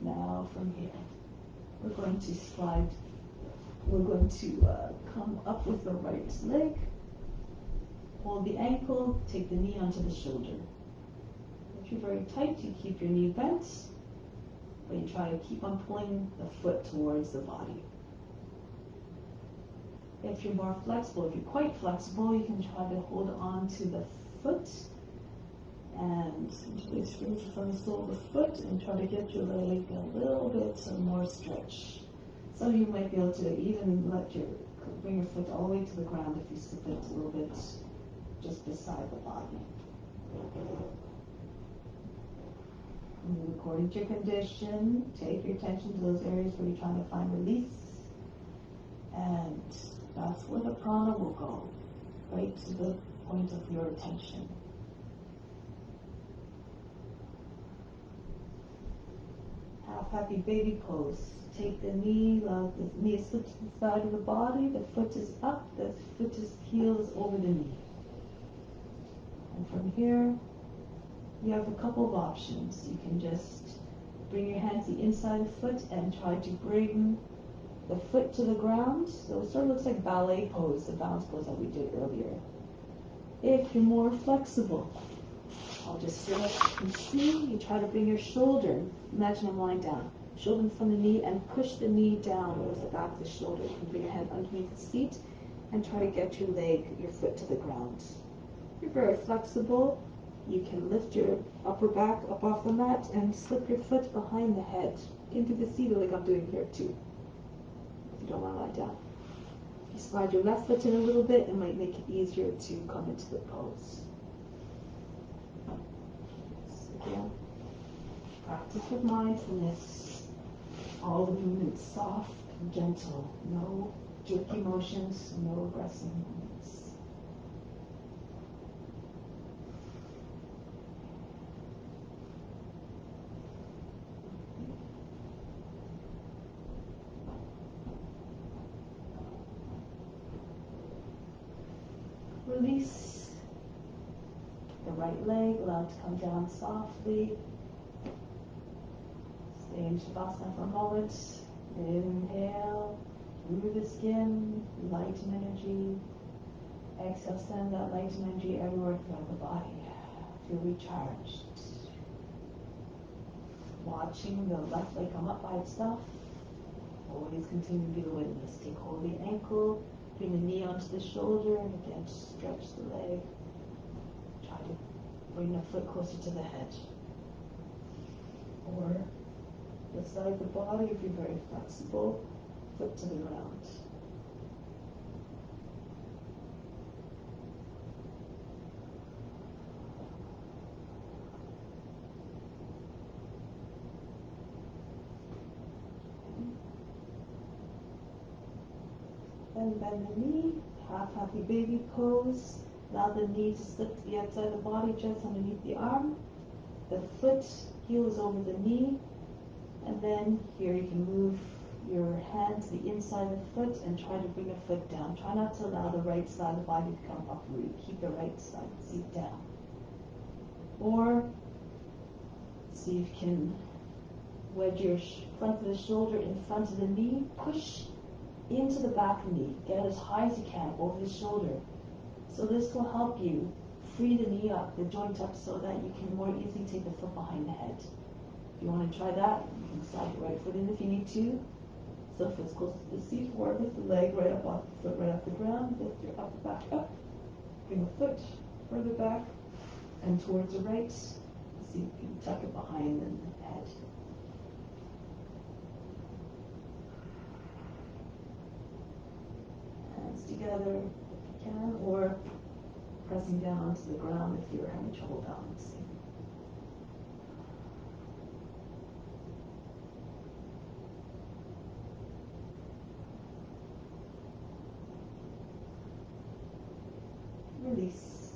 Now from here, we're going to slide. We're going to come up with the right leg. Hold the ankle, take the knee onto the shoulder. If you're very tight, you keep your knee bent, but you try to keep on pulling the foot towards the body. If you're more flexible, if you're quite flexible, you can try to hold on to the foot and interlace fingers from the sole of the foot and try to get your leg a little bit more stretch. Some of you might be able to even bring your foot all the way to the ground if you slip it a little bit just beside the body. And according to your condition, take your attention to those areas where you're trying to find release, and that's where the prana will go, right to the point of your attention. Half happy baby pose. Take the knee, the knee is slipped to the side of the body, the foot is up, the foot is heels over the knee. And from here, you have a couple of options. You can just bring your hands to the inside of the foot and try to bring the foot to the ground. So it sort of looks like ballet pose, the balance pose that we did earlier. If you're more flexible, I'll just sit up and see. You try to bring your shoulder. Imagine I'm lying down. Shoulder in front of the knee and push the knee down with the back of the shoulder. You can bring your hand underneath the seat and try to get your leg, your foot to the ground. If you're very flexible, you can lift your upper back up off the mat and slip your foot behind the head into the seat like I'm doing here too. If you don't want to lie down. If you slide your left foot in a little bit, it might make it easier to come into the pose. Again, practice with mindfulness. All the movements soft and gentle. No jerky motions, no aggressive movements. Release the right leg, allow it to come down softly. Stay in Shavasana for a moment. Inhale through the skin, lighten energy. Exhale, send that lighten energy everywhere throughout the body. Feel recharged. Watching the left leg come up by itself. Always continue to be the witness. Take hold of the ankle, bring the knee onto the shoulder, and again stretch the leg. Try to bring the foot closer to the head. Or the side of the body, if you're very flexible, foot to the ground. Then bend the knee, half happy baby pose. Allow the knee to slip to the outside of the body, just underneath the arm. The foot heels over the knee. And then here you can move your hand to the inside of the foot and try to bring the foot down. Try not to allow the right side of the body to come uprooted. Keep the right side seat down. Or see if you can wedge your front of the shoulder in front of the knee. Push into the back knee. Get as high as you can over the shoulder. So this will help you free the knee up, the joint up, so that you can more easily take the foot behind the head. If you want to try that, you can slide your right foot in if you need to. So if it's close to the seat, or lift the leg right up off the foot, right off the ground, lift your upper back up. Bring the foot further back and towards the right. See if you can tuck it behind the head. Hands together if you can, or pressing down onto the ground if you're having trouble balancing. Release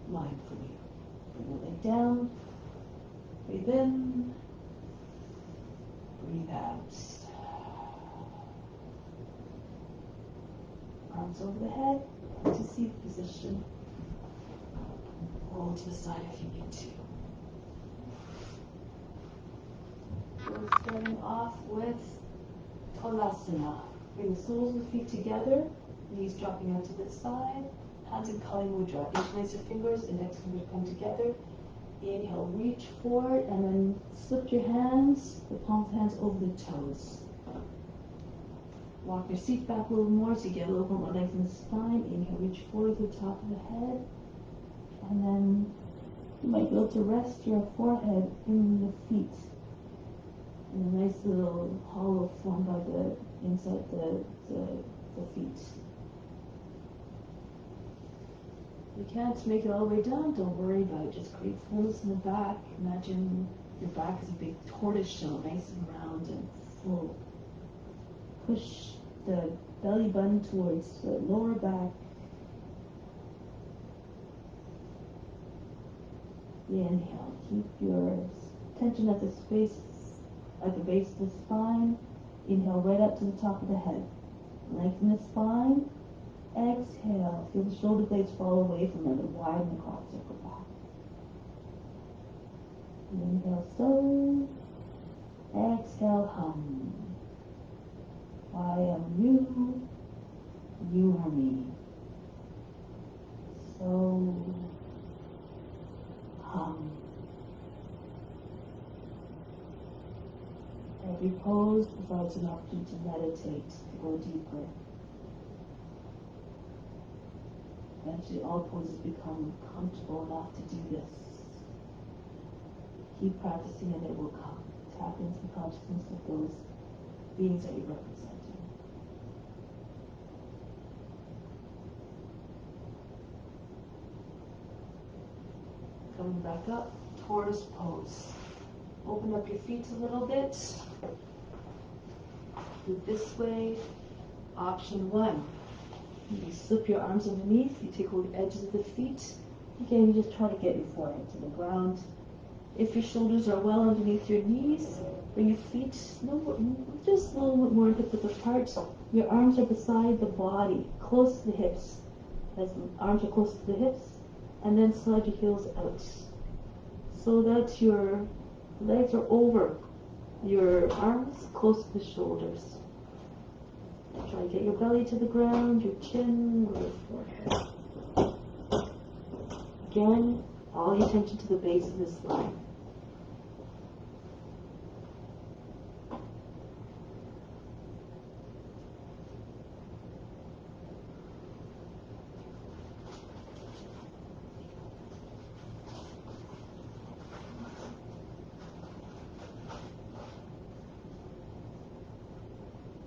mindfully. Bring the leg down. Breathe in. Breathe out. Arms over the head to seat position. Roll to the side if you need to. We're starting off with Talasana. Bring the soles of the feet together. Knees dropping out to the side, hands in Kali Mudra. Interlace your fingers, index fingers come together. Inhale, reach forward, and then slip your hands, the palms of the hands over the toes. Walk your seat back a little more so you get a little bit more length in the spine. Inhale, reach forward to the top of the head. And then you might be able to rest your forehead in the feet. In a nice little hollow formed by the inside the feet. You can't make it all the way down, don't worry about it. Just create fullness in the back. Imagine your back is a big tortoise shell, nice and round and full. Push the belly button towards the lower back. Inhale, keep your tension at the space, at the base of the spine. Inhale right up to the top of the head. Lengthen the spine. Exhale, feel the shoulder blades fall away from them and widen the crop circle back. Inhale slowly. Exhale, hum. I am you. You are me. So, hum. Every pose provides an opportunity to meditate, to go deeper. Eventually all poses become comfortable enough to do this. Keep practicing and it will come. Tap into the consciousness of those beings that you're representing. Coming back up, tortoise pose. Open up your feet a little bit. Do it this way. Option one. You slip your arms underneath, you take hold of the edges of the feet. Again, you just try to get your forehead to the ground. If your shoulders are well underneath your knees, bring your feet just a little bit more hip width apart. Your arms are beside the body, close to the hips. as the arms are close to the hips, and then slide your heels out so that your legs are over your arms, close to the shoulders. Try to get your belly to the ground, your chin, or your forehead. Again, all the attention to the base of this line.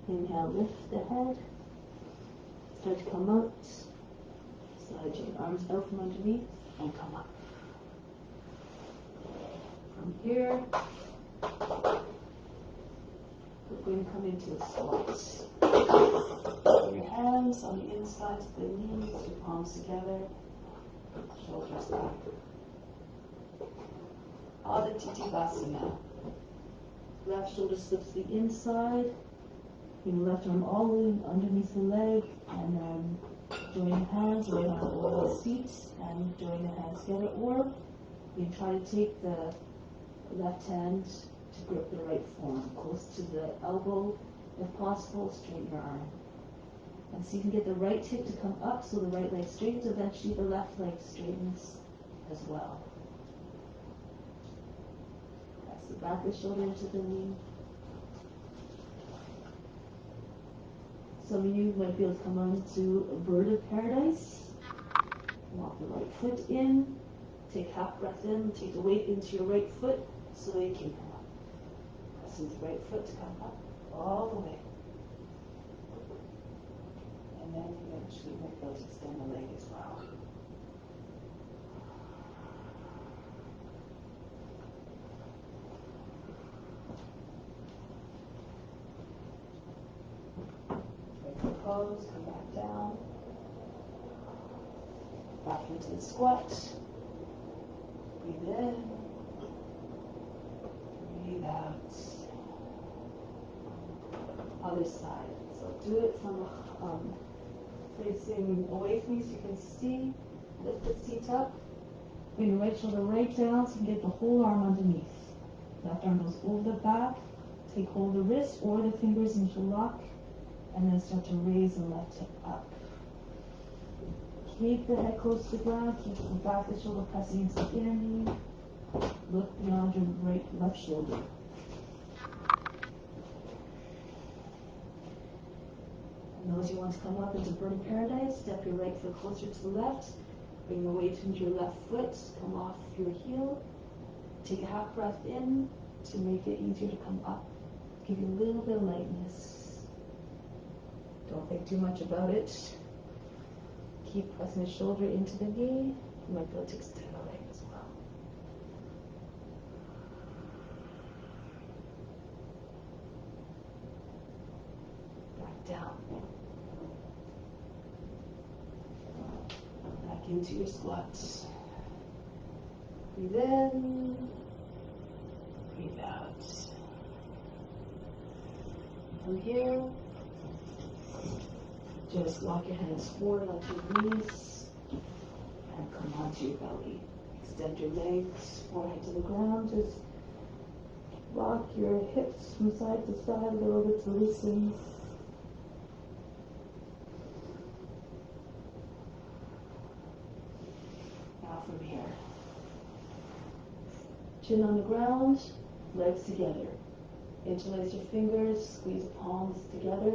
Inhale, lift the head, start to come out, slide your arms out from underneath, and come up. From here, we're going to come into a squat. Put your hands on the insides of the knees, your palms together, shoulders back. Aditya. Left shoulder slips to the inside. Bring the left arm all the way underneath the leg, and then join the hands, right arm over the seat, and join the hands together. Or you can try to take the left hand to grip the right form, close to the elbow. If possible, straighten your arm. And so you can get the right hip to come up so the right leg straightens. Eventually the left leg straightens as well. Press the back of the shoulder into the knee. Some of you might be able to come on to a bird of paradise. Walk the right foot in. Take half breath in. Take the weight into your right foot so that you can come up. Press into the right foot to come up all the way. And then eventually you might be able to extend the leg as well. Pose, come back down, back into the squat, breathe in, breathe out, other side. So do it from facing away from you so you can see, lift the seat up, bring the right shoulder right down so you can get the whole arm underneath. Left arm goes over the back, take hold of the wrist or the fingers into lock, and then start to raise the left hip up. Keep the head close to the ground, keep the back of the shoulder pressing into the inner knee. Look beyond your left shoulder. And those who want to come up into bird of paradise, step your right foot closer to the left, bring the weight into your left foot, come off your heel, take a half breath in to make it easier to come up. Give you a little bit of lightness. Don't think too much about it. Keep pressing the shoulder into the knee. You might be able to extend the leg as well. Back down. Back into your squat. Breathe in. Breathe out. From here, just walk your hands forward onto your knees and come onto your belly. Extend your legs, forehead to the ground. Just rock your hips from side to side a little bit to loosen. Now from here, chin on the ground, legs together. Interlace your fingers, squeeze the palms together.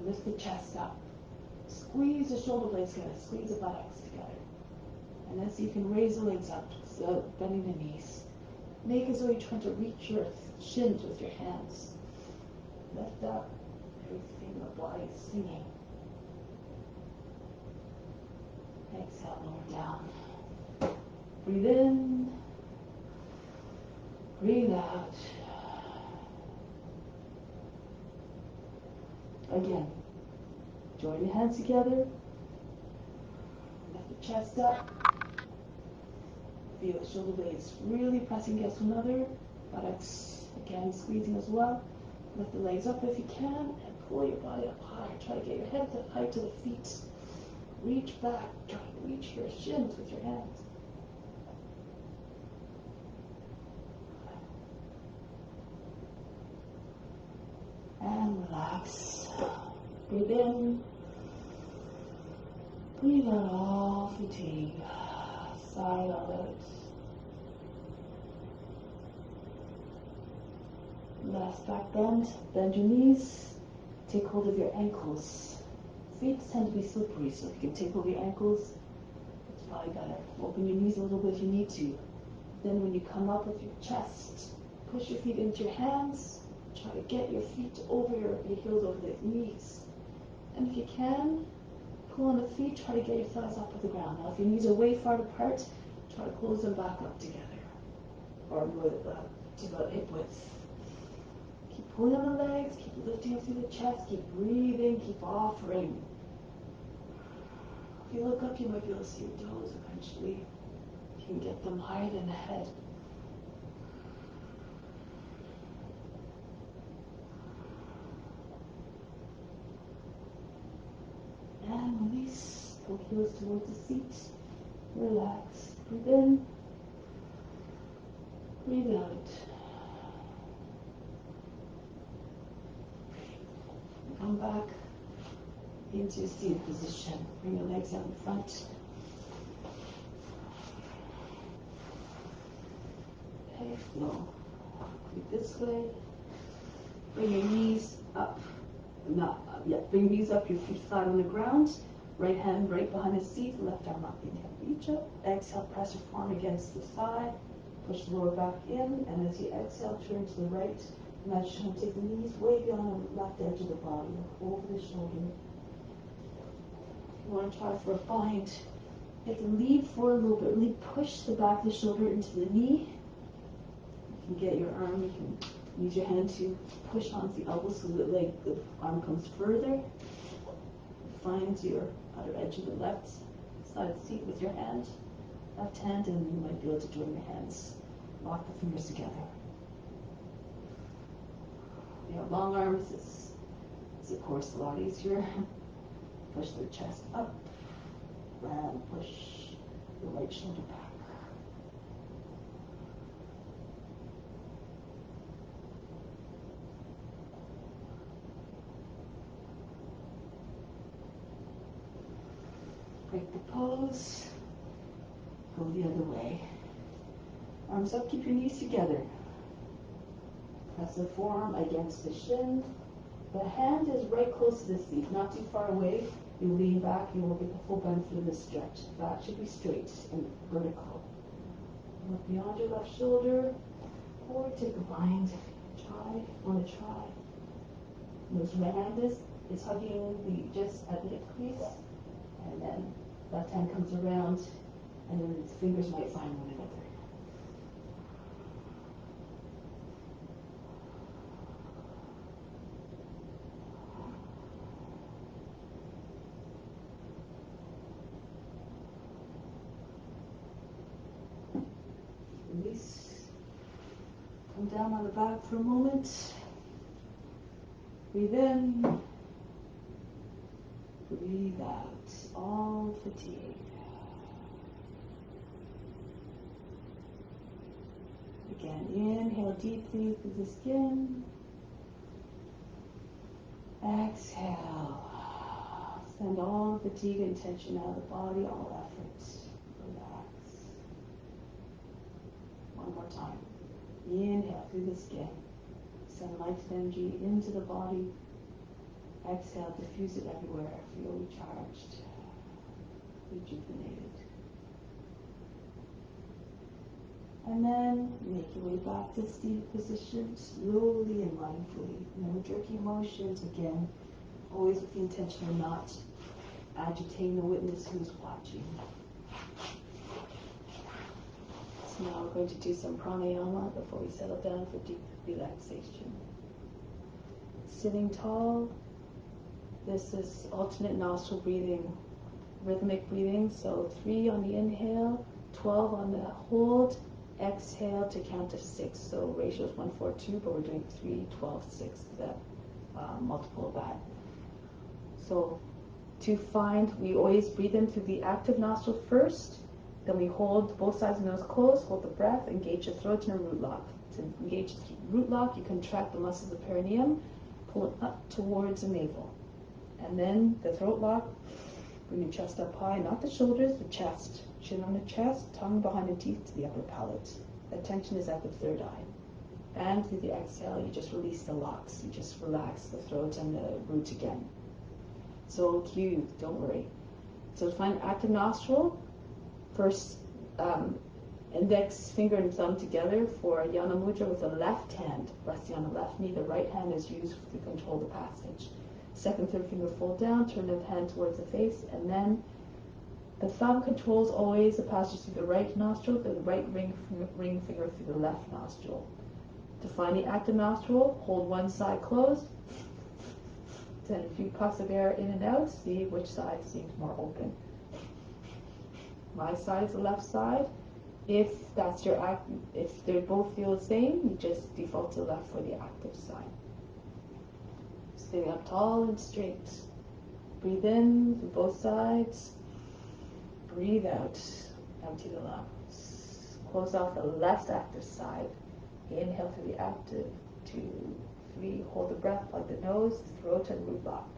Lift the chest up. Squeeze the shoulder blades together. Squeeze the buttocks together. And then so you can raise the legs up, so bending the knees. Make as though you're trying to reach your shins with your hands. Lift up everything in the body is singing. Exhale, lower down. Breathe in. Breathe out. Again, join your hands together, lift the chest up, feel the shoulder blades really pressing against one another, buttocks again squeezing as well. Lift the legs up if you can, and pull your body up higher. Try to get your head height to the feet. Reach back, try to reach your shins with your hands. And relax. Breathe in. Breathe out all fatigue. Sigh it all out. Last back bend. Bend your knees. Take hold of your ankles. Feet tend to be slippery, so if you can take hold of your ankles, it's probably better. Open your knees a little bit if you need to. Then when you come up with your chest, push your feet into your hands. Try to get your feet over your heels over the knees. And if you can, pull on the feet, try to get your thighs up off the ground. Now if your knees are way far apart, try to close them back up together. Or to about hip width. Keep pulling on the legs, keep lifting up through the chest, keep breathing, keep offering. If you look up, you might be able to see your toes eventually. You can get them higher than the head. And release. Pull heels towards the seat. Relax. Breathe in. Breathe out. Come back into seated position. Bring your legs out in front. Okay, flow. Feet this way. Bring your knees up. Bring your knees up, your feet flat on the ground. Right hand right behind the seat, left arm up. Inhale, reach up. Exhale, press your forearm against the thigh. Push the lower back in, and as you exhale, turn to the right. Imagine take the knees way beyond the left edge of the body, over the shoulder. You want to try for a bind. You have to lean forward a little bit. Really push the back of the shoulder into the knee. You can get your arm, you can use your hand to push onto the elbow so that the arm comes further. Find your outer edge of the left side of the seat with your hand, left hand, and you might be able to join your hands. Lock the fingers together. If you have long arms, it's of course a lot easier. Push the chest up and push the right shoulder back. Break the pose. Go the other way. Arms up, keep your knees together. Press the forearm against the shin. The hand is right close to the seat, not too far away. You lean back, you will get the full benefit of the stretch. Back should be straight and vertical. Look beyond your left shoulder, or take a bind. Want to try. Notice right hand is hugging just at the hip crease, and then left hand comes around, and then its fingers might find one another. Release. Come down on the back for a moment. Breathe in. Breathe out. All fatigue. Again, inhale deeply through the skin. Exhale. Send all fatigue and tension out of the body, all effort. Relax. One more time. Inhale through the skin. Send light energy into the body. Exhale, diffuse it everywhere. Feel recharged, rejuvenated. And then make your way back to seated position, slowly and mindfully. No jerky motions. Again, always with the intention of not agitating the witness who's watching. So now we're going to do some pranayama before we settle down for deep relaxation. Sitting tall. This is alternate nostril breathing, rhythmic breathing. So 3 on the inhale, 12 on the hold, exhale to count to 6. So ratio is 1, 4, 2, but we're doing 3, 12, 6, that multiple of that. So to find, we always breathe in through the active nostril first, then we hold both sides of the nose closed, hold the breath, engage your throat in a root lock. To engage the root lock, you contract the muscles of the perineum, pull it up towards the navel. And then the throat lock, bring your chest up high, not the shoulders, the chest. Chin on the chest, tongue behind the teeth to the upper palate. Attention is at the third eye. And through the exhale, you just release the locks. You just relax the throat and the root again. So cute, don't worry. So to find active nostril, first index finger and thumb together for Yana Mudra with the left hand resting on the left knee. The right hand is used to control the passage. Second, third finger fold down, turn the hand towards the face, and then the thumb controls always the passage through the right nostril, the right ring finger through the left nostril. To find the active nostril, hold one side closed, send a few puffs of air in and out, see which side seems more open. My side is the left side. If that's your if they both feel the same, you just default to the left for the active side. Sitting up tall and straight. Breathe in to both sides. Breathe out. Empty the lungs. Close off the left active side. Inhale through the active. 2, 3. Hold the breath, plug the nose, throat and root lock.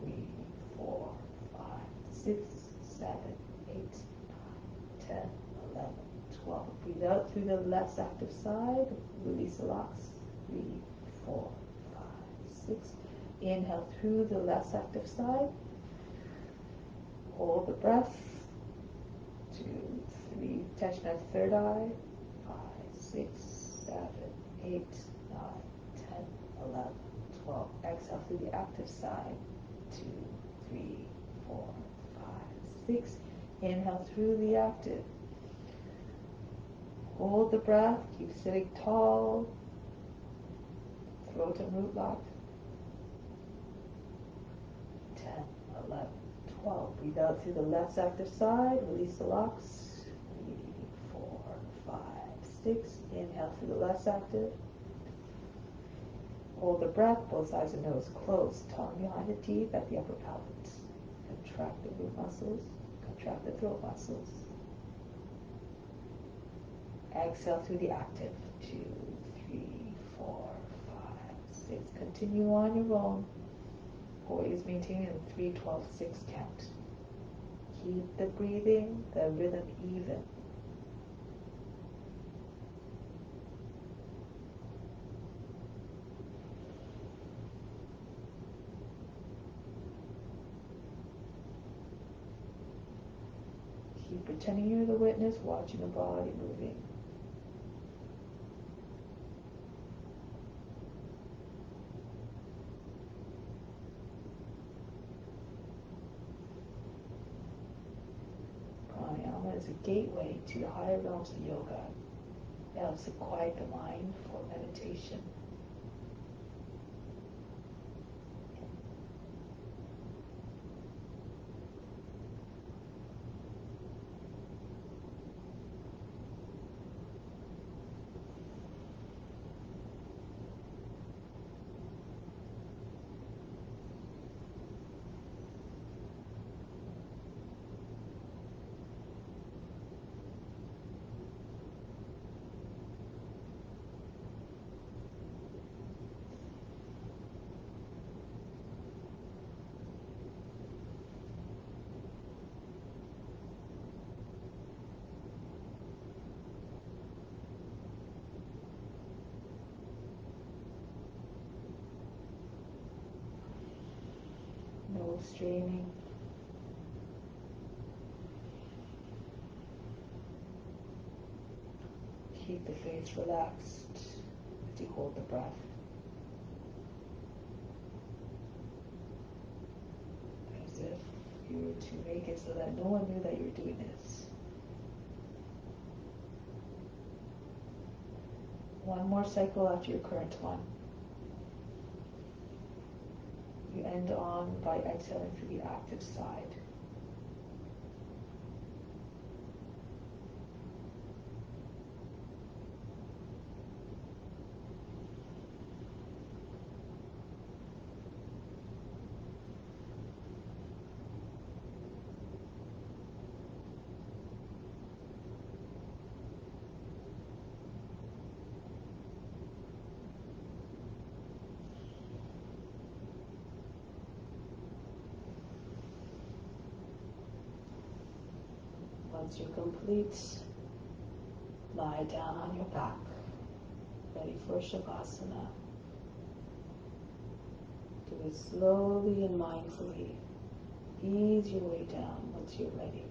3, 4, 5, 6, 7, 8, 9, 10, 11, 12. Breathe out through the left active side. Release the locks. 3, 4, 5, 6. Inhale through the left active side. Hold the breath. 2, 3. Tension at third eye. 5, 6, 7, 8, 9, 10, 11, 12. Exhale through the active side. 2, 3, 4, 5, 6. Inhale through the active. Hold the breath. Keep sitting tall. Throat and root lock. 10, 11, 12. Breathe out through the left active side. Release the locks. 3, 4, 5, 6. Inhale through the left active. Hold the breath. Both sides of the nose closed. Tongue behind the teeth at the upper palate. Contract the root muscles. Contract the throat muscles. Exhale through the active. 2, 3, 4, 5, 6. Continue on your own. Always maintaining a 3, 12, 6 count. Keep the breathing, the rhythm even. Keep pretending you're the witness, watching the body moving. Pranayama is a gateway to the higher realms of yoga. It helps to quiet the mind for meditation. No straining. Keep the face relaxed as you hold the breath. As if you were to make it so that no one knew that you were doing this. One more cycle after your current one. You end on by exhaling through the active side. Once you're complete, lie down on your back, ready for Shavasana. Do it slowly and mindfully. Ease your way down once you're ready.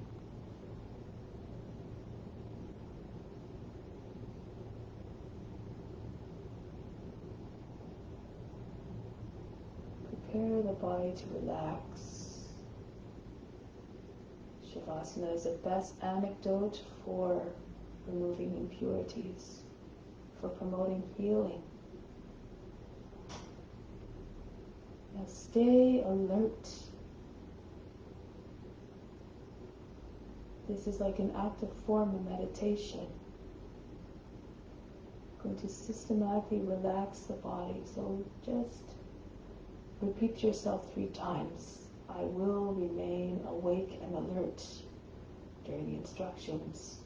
Prepare the body to relax. Shavasana is the best antidote for removing impurities, for promoting healing. Now stay alert. This is like an active form of meditation. Going to systematically relax the body. So just repeat to yourself 3 times. I will remain awake and alert during the instructions.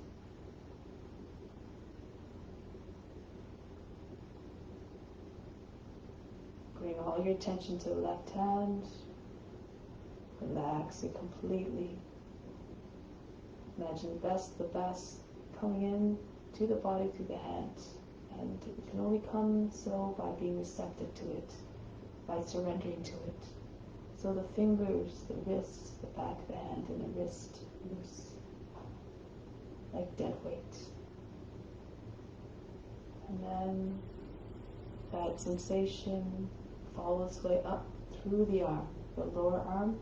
Bring all your attention to the left hand. Relax it completely. Imagine the best coming in to the body through the hand. And it can only come so by being receptive to it, by surrendering to it. So the fingers, the wrists, the back of the hand, and the wrist loose, like dead weight. And then that sensation follows its way up through the arm, the lower arm,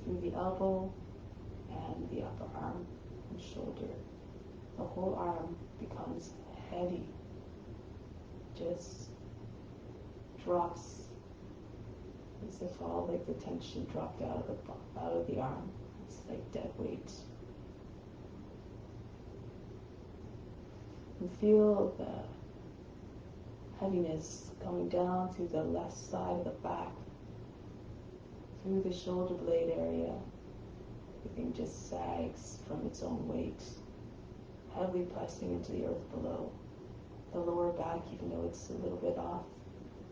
through the elbow, and the upper arm and shoulder. The whole arm becomes heavy, just drops as if all like the tension dropped out of the arm. It's like dead weight. You feel the heaviness coming down through the left side of the back, through the shoulder blade area. Everything just sags from its own weight, heavily pressing into the earth below. The lower back, even though it's a little bit off,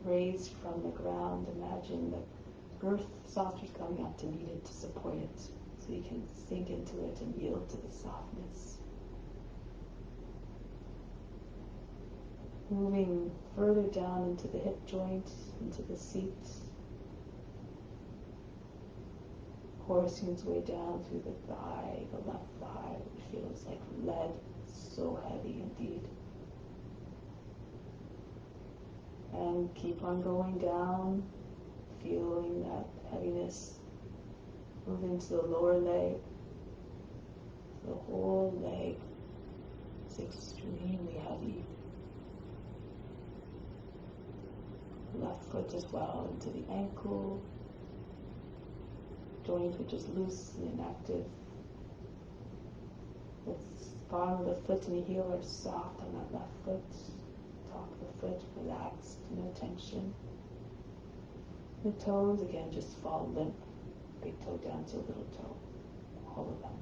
raised from the ground, imagine the earth softly coming up to meet it, to support it, so you can sink into it and yield to the softness. Moving further down into the hip joint, into the seat, coursing its way down through the thigh, the left thigh, which feels like lead, so heavy indeed. And keep on going down, feeling that heaviness move into the lower leg. The whole leg is extremely heavy. Left foot as well, into the ankle, joint which is loose and inactive. The bottom of the foot and the heel are soft on that left foot. Top of the foot relaxed, no tension. The toes again just fall limp, big toe down to little toe, all of them.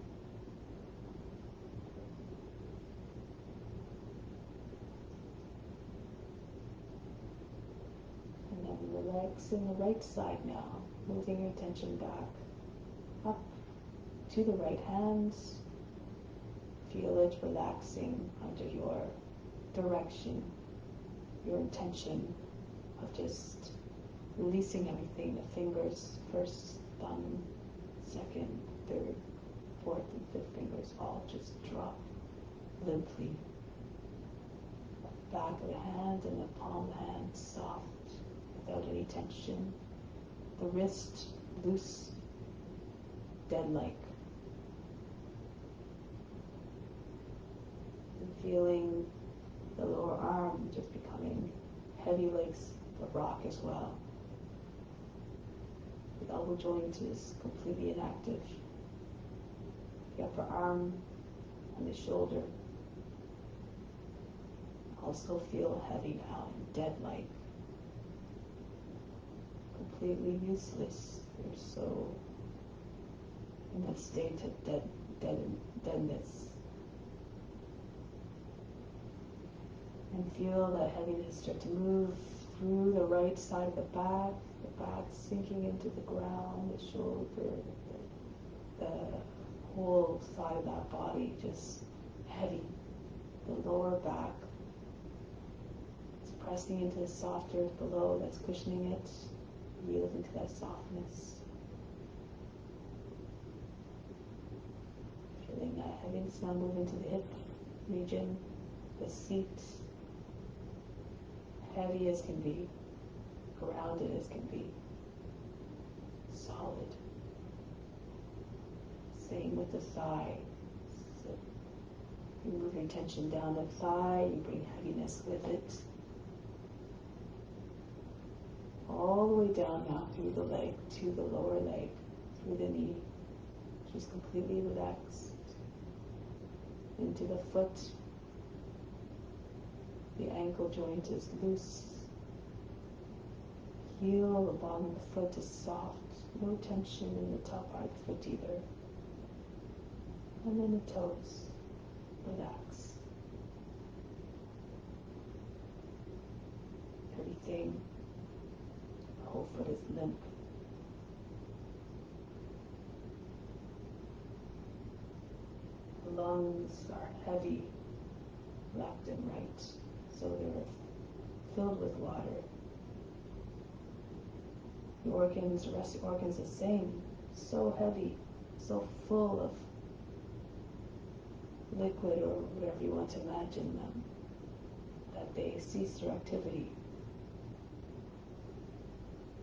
And then relaxing the right side now, moving your attention back, up to the right hand. Feel it relaxing under your direction, your intention of just releasing everything, the fingers, first thumb, second, third, fourth, and fifth fingers all just drop limply. The back of the hand and the palm of the hand soft, without any tension. The wrist loose, dead-like. And feeling the lower arm just becoming heavy like a rock as well. The elbow joint is completely inactive. The upper arm and the shoulder also feel heavy now and dead-like. Completely useless. They're so in that state of deadness. And feel that heaviness start to move through the right side of the back sinking into the ground, the shoulder, the whole side of that body just heavy. The lower back, it's pressing into the soft earth below that's cushioning it. Yield into that softness. Feeling that heaviness now move into the hip region, the seat, heavy as can be, grounded as can be, solid. Same with the thigh. So you move your tension down the thigh, you bring heaviness with it. All the way down now through the leg, to the lower leg, through the knee, just completely relaxed. Into the foot, the ankle joint is loose. Heel along the foot is soft, no tension in the top part of the foot either. And then the toes, relax. Everything, the whole foot is limp. The lungs are heavy, left and right, so they're filled with water. The organs, the rest of the organs the same, so heavy, so full of liquid or whatever you want to imagine them, that they cease their activity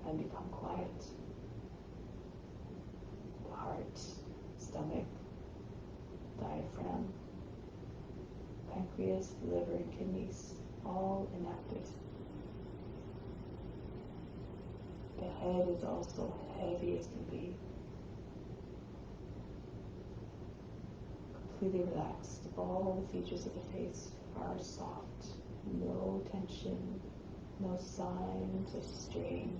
and become quiet. The heart, stomach, diaphragm, pancreas, liver, and kidneys, all inactive. The head is also heavy as can be. Completely relaxed. All the features of the face are soft. No tension, no signs of strain.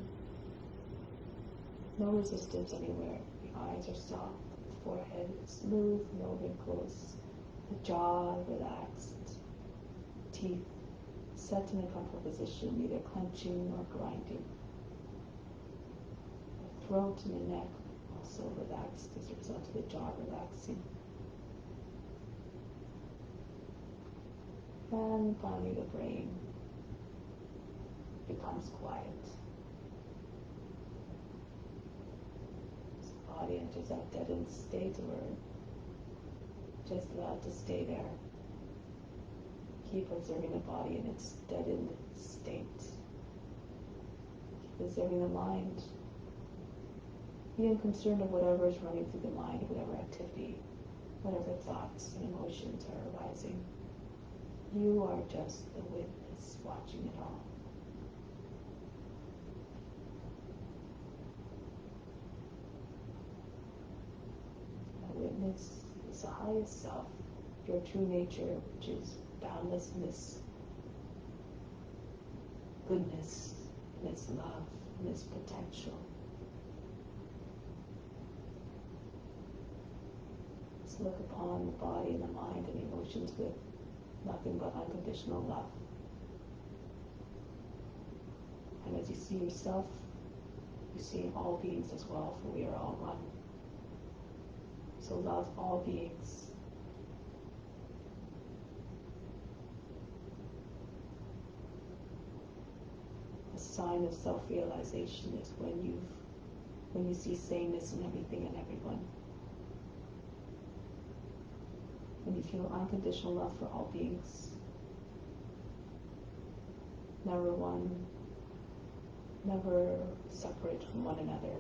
No resistance anywhere. The eyes are soft, the forehead is smooth, no wrinkles. The jaw relaxed. Teeth set in a comfortable position, neither clenching nor grinding. The throat and the neck also relaxed as a result of the jaw relaxing. And finally the brain becomes quiet. The body enters that deadened state or just allowed to stay there. Keep observing the body in its deadened state. Keep observing the mind. Be unconcerned of whatever is running through the mind, whatever activity, whatever thoughts and emotions are arising. You are just the witness watching it all. A witness is the highest self, your true nature, which is boundlessness, goodness, and its love, and its potential. Let's look upon the body and the mind and emotions with nothing but unconditional love. And as you see yourself, you see all beings as well, for we are all one. So love all beings. A sign of self-realization is when you see sameness in everything and everyone. When you feel unconditional love for all beings, never one, never separate from one another.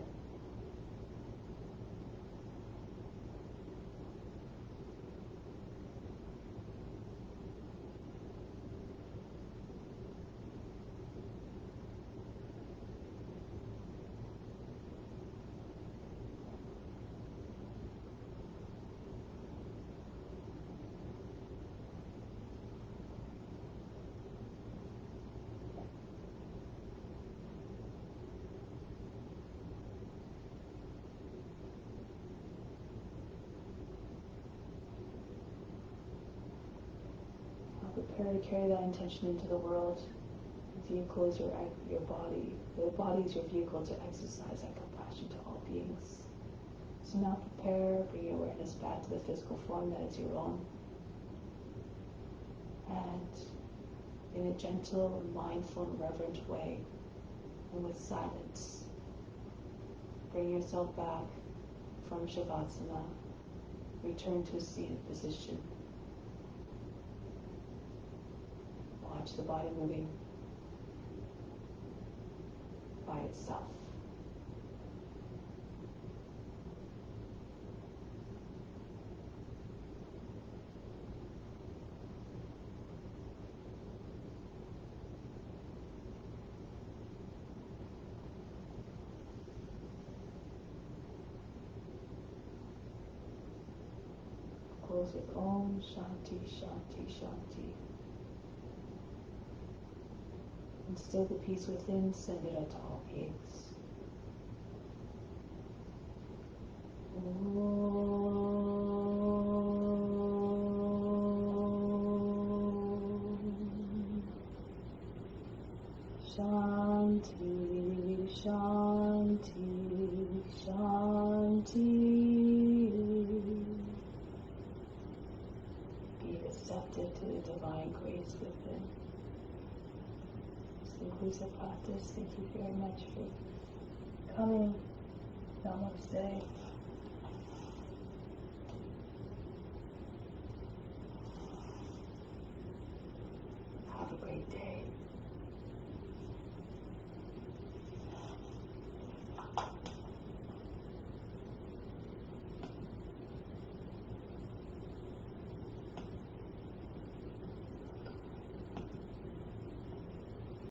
Prepare to carry that intention into the world. Vehicles your body. The body is your vehicle to exercise that compassion to all beings. So now prepare, bring your awareness back to the physical form that is your own. And in a gentle, mindful, and reverent way, and with silence, bring yourself back from Shavasana. Return to a seated position. Watch the body moving by itself. Close with Om Shanti Shanti Shanti. Instill the peace within, send it out to all beings. Shanti, Shanti, Shanti. Be receptive to the divine grace within. This concludes the practice. Thank you very much for coming. Namaste.